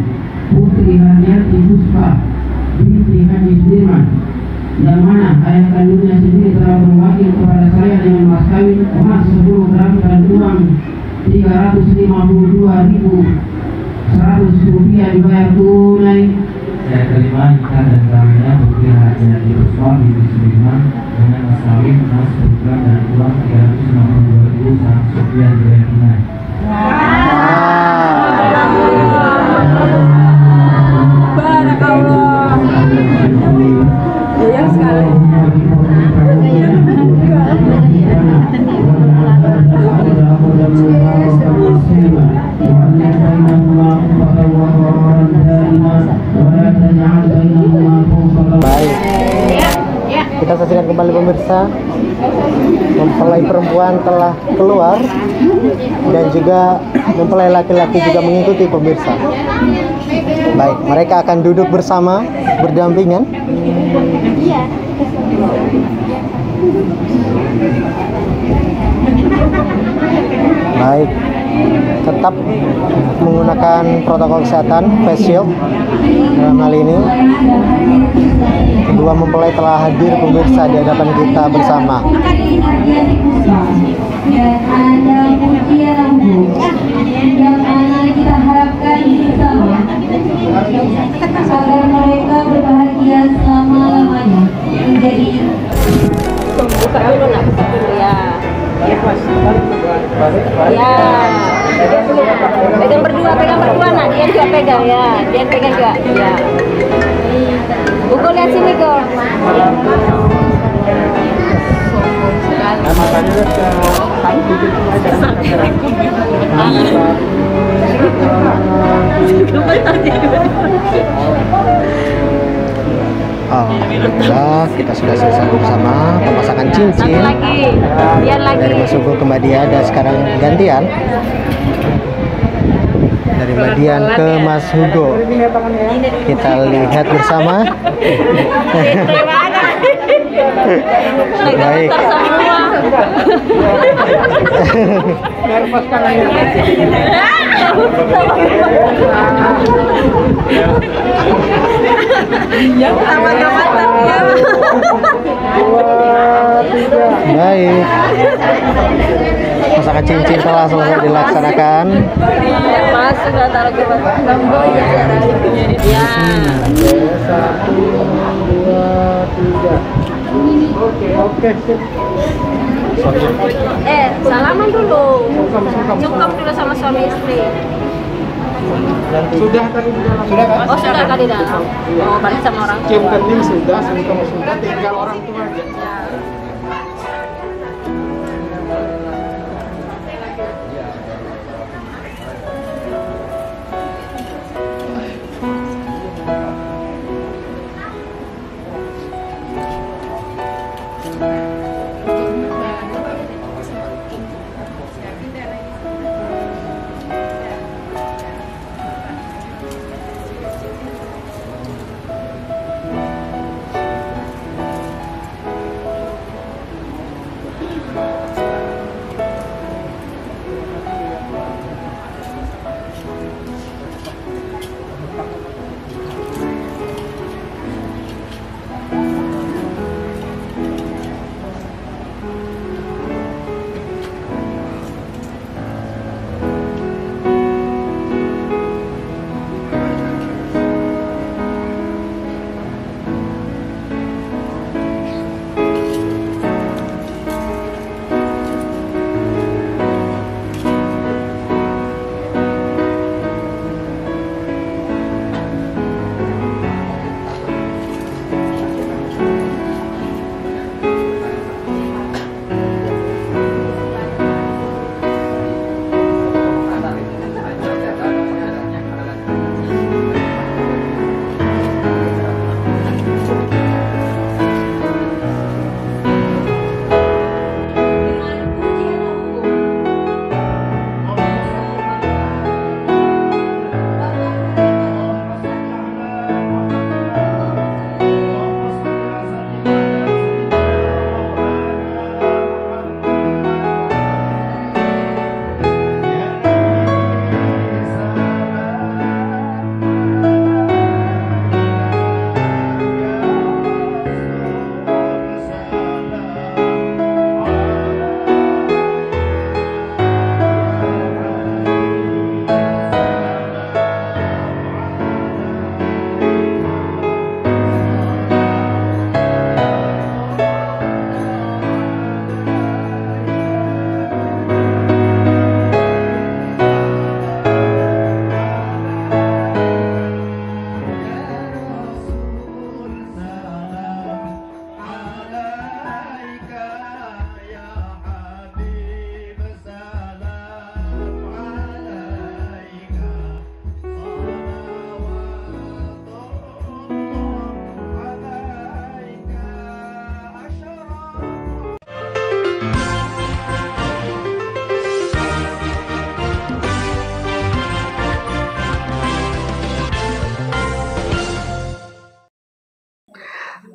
Putri Harniati Puspa binti Haji Sudirman, yang mana ayah kandungnya sendiri telah berwakil kepada saya dengan mas kawin emas 10 gram dan uang 352.100 rupiah dibayar tunai. Saya terima nikah dan kawinnya Putri Harniati Puspa binti Sudirman dengan mas kawin emas 10 gram dan uang 352.100 rupiah dibayar tunai. Barakallah. Sayang sekali. Baik. Kita saksikan kembali pemirsa, mempelai perempuan telah keluar dan juga mempelai laki-laki juga mengikuti pemirsa. Baik, mereka akan duduk bersama berdampingan. Baik, tetap menggunakan protokol kesehatan, face shield. Dalam hal ini kedua mempelai telah hadir pemirsa di hadapan kita bersama. Dan ada ujian yang mana kita harapkan bersama agar mereka berbahagia selama-lamanya menjadi. Buka dulu nak dulu ya. Ya. Pegang berdua nak, dia juga pegang ya. Dia pegang juga. Ya. Buku lihat sini kok. Alhamdulillah kita sudah selesai bersama pemasangan cincin dari Mas Hugo ke Mbak Dia, dan sekarang gantian dari Mbak Dian ke Mas Hugo. Kita lihat bersama. Baik. Baik. Masakan cincin telah selesai dilaksanakan. Mas sudah taruh ke lambo ya. Ya. 1, 2, 3. Salaman dulu. Cukup dulu sama suami istri. Sudah tadi di dalam. Sudah kan? Oh, sudah tadi dalam. Oh, balik sama orang tua. Cium kening sudah, sudah tinggal orang tua aja.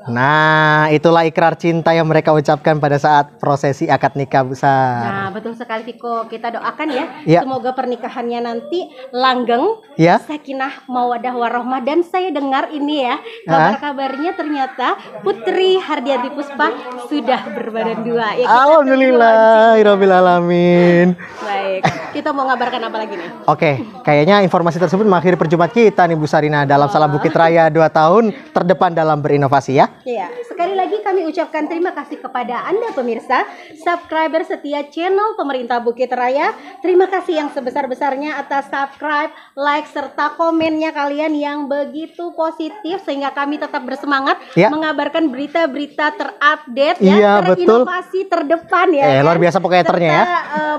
Nah, itulah ikrar cinta yang mereka ucapkan pada saat prosesi akad nikah, Bu Sar. Nah, betul sekali Viko. Kita doakan ya, Ya. semoga pernikahannya nanti langgeng, Ya. sakinah, mawaddah warahmah. Dan saya dengar ini ya, kabar-kabarnya ternyata Putri Hardianti Puspa sudah berbadan dua. Ya, kita Alhamdulillahirabbil alamin. Baik, kita mau ngabarkan apa lagi nih? Oke, kayaknya informasi tersebut mengakhiri perjumpaan kita nih Bu Sarina dalam Salam Bukit Raya 2 tahun terdepan dalam berinovasi ya. Iya, sekali lagi kami ucapkan terima kasih kepada Anda pemirsa, subscriber setia channel Pemerintah Bukit Raya. Terima kasih yang sebesar-besarnya atas subscribe, like, serta komennya kalian yang begitu positif sehingga kami tetap bersemangat mengabarkan berita-berita terupdate ya, terinovasi terdepan ya. Luar biasa pokoknya ternya ya.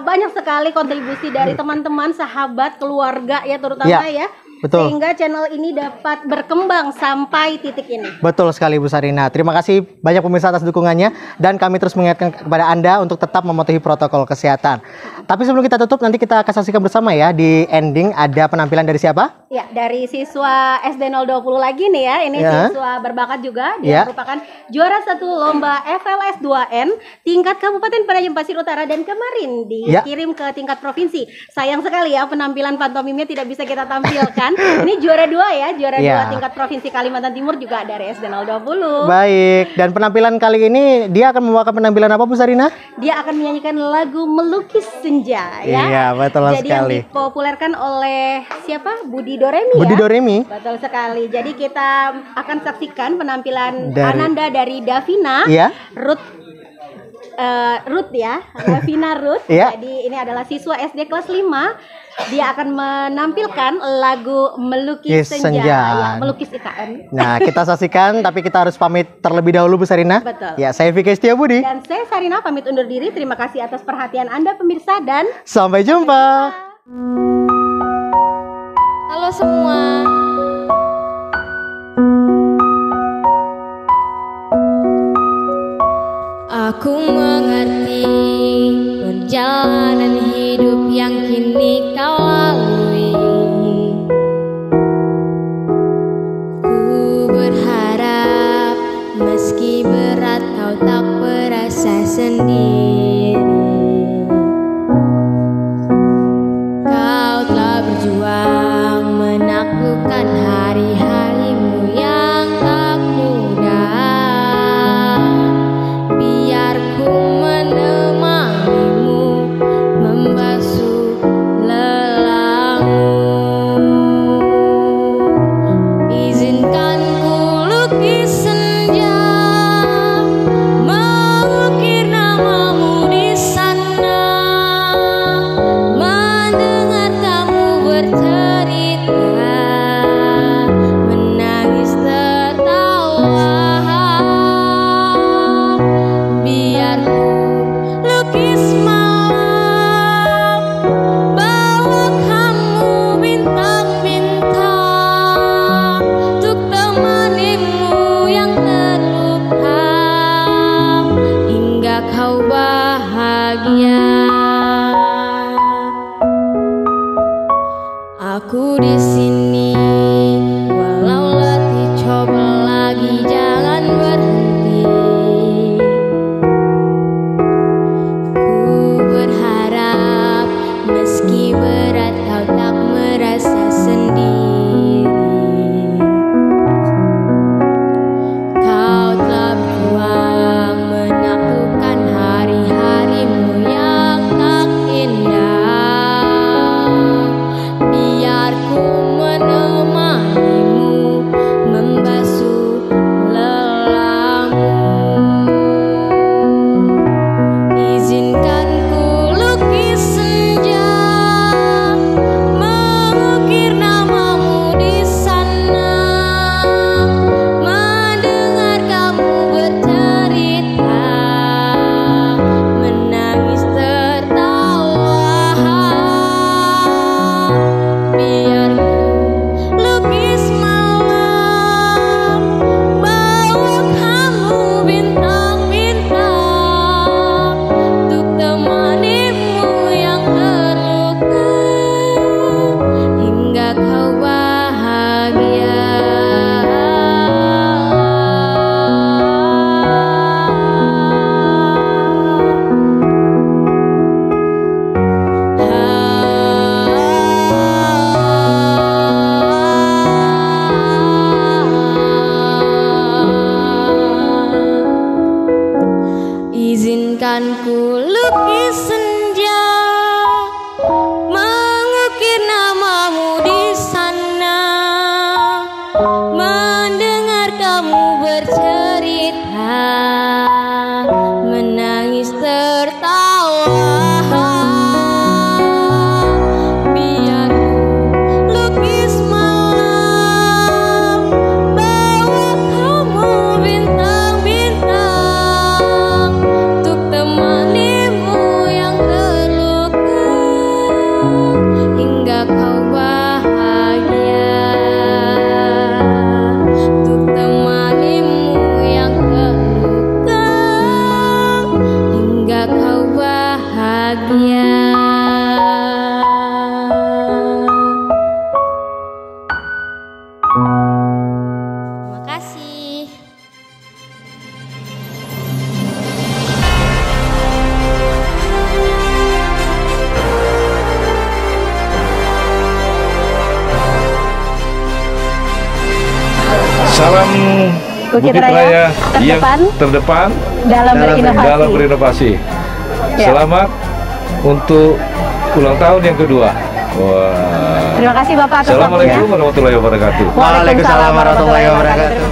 Banyak sekali kontribusi dari teman-teman, sahabat, keluarga ya terutama ya. Betul. Sehingga channel ini dapat berkembang sampai titik ini. Betul sekali Bu Sarina. Terima kasih banyak pemirsa atas dukungannya dan kami terus mengingatkan kepada Anda untuk tetap mematuhi protokol kesehatan. Tapi sebelum kita tutup nanti kita akan saksikan bersama ya di ending ada penampilan dari siapa? Ya, dari siswa SD 020 lagi nih ya. Ini siswa berbakat juga. Dia merupakan juara 1 lomba FLS 2N tingkat Kabupaten Penajam Pasir Utara dan kemarin dikirim ke tingkat provinsi. Sayang sekali ya penampilan pantomimnya tidak bisa kita tampilkan. Ini juara 2 ya, juara 2 tingkat provinsi Kalimantan Timur juga dari SD 020. Baik, dan penampilan kali ini dia akan membawakan penampilan apa Bu Sarina? Dia akan menyanyikan lagu Melukis Senja ya. Iya, betul Jadi sekali. yang dipopulerkan oleh siapa? Budi Doremi Budi ya. Doremi. Betul sekali. Jadi kita akan saksikan penampilan Dari- Ananda dari Davina. Iya. Ruth ya, Davina Ruth. Iya. Jadi ini adalah siswa SD kelas 5. Dia akan menampilkan lagu Melukis Senja. Ya, melukis IKN. Nah, kita saksikan tapi kita harus pamit terlebih dahulu Bu Sarina. Betul. Ya, saya Vicky Setiabudi. Dan saya Sarina pamit undur diri. Terima kasih atas perhatian Anda pemirsa dan sampai jumpa. Halo semua. Aku mengerti perjalanan hidup yang kini kau lalui. Ku berharap meski berat kau tak merasa sendiri. Kau telah berjuang menaklukkan hari-harimu yang tak mudah. Biar ku menemanimu membasuh lelahmu. Izinkan ku lukis senja, mengukir nama kamu bercerita, menangis tertawa. Biar lukis malam, bawa kamu bintang-bintang, untuk temanimu yang terluka hingga kau bahagia. Untuk temanimu yang terluka hingga kau bahagia. Terima kasih. Salam Bukit Raya terdepan dalam berinovasi. Ya. Selamat untuk ulang tahun yang kedua. Wah. Terima kasih Bapak atas Assalamualaikum warahmatullahi wabarakatuh. Waalaikumsalam warahmatullahi wabarakatuh.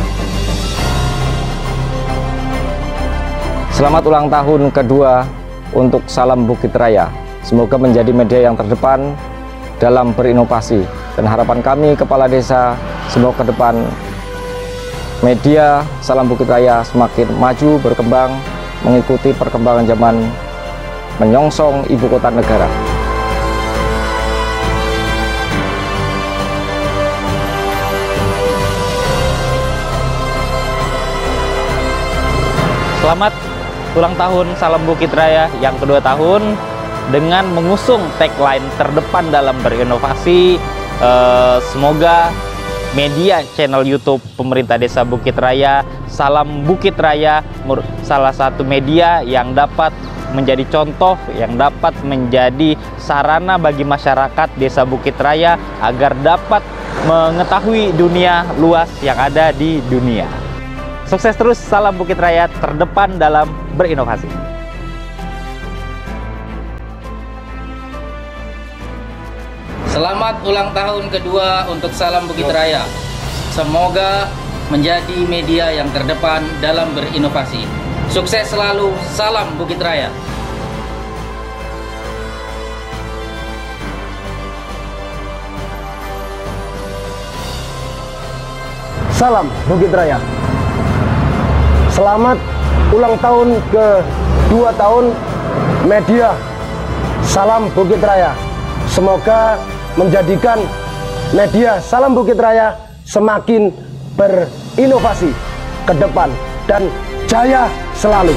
Selamat ulang tahun kedua untuk Salam Bukit Raya. Semoga menjadi media yang terdepan dalam berinovasi. Dan harapan kami Kepala Desa, semoga ke depan media Salam Bukit Raya semakin maju, berkembang, mengikuti perkembangan zaman, menyongsong ibu kota negara. Selamat ulang tahun Salam Bukit Raya yang kedua tahun dengan mengusung tagline terdepan dalam berinovasi. Semoga media channel YouTube pemerintah Desa Bukit Raya, Salam Bukit Raya, salah satu media yang dapat menjadi contoh, yang dapat menjadi sarana bagi masyarakat Desa Bukit Raya agar dapat mengetahui dunia luas yang ada di dunia. Sukses terus, Salam Bukit Raya terdepan dalam berinovasi. Selamat ulang tahun kedua untuk Salam Bukit Raya. Semoga menjadi media yang terdepan dalam berinovasi. Sukses selalu, Salam Bukit Raya. Salam Bukit Raya. Selamat ulang tahun ke-2 tahun media Salam Bukit Raya. Semoga menjadikan media Salam Bukit Raya semakin berinovasi ke depan dan jaya selalu.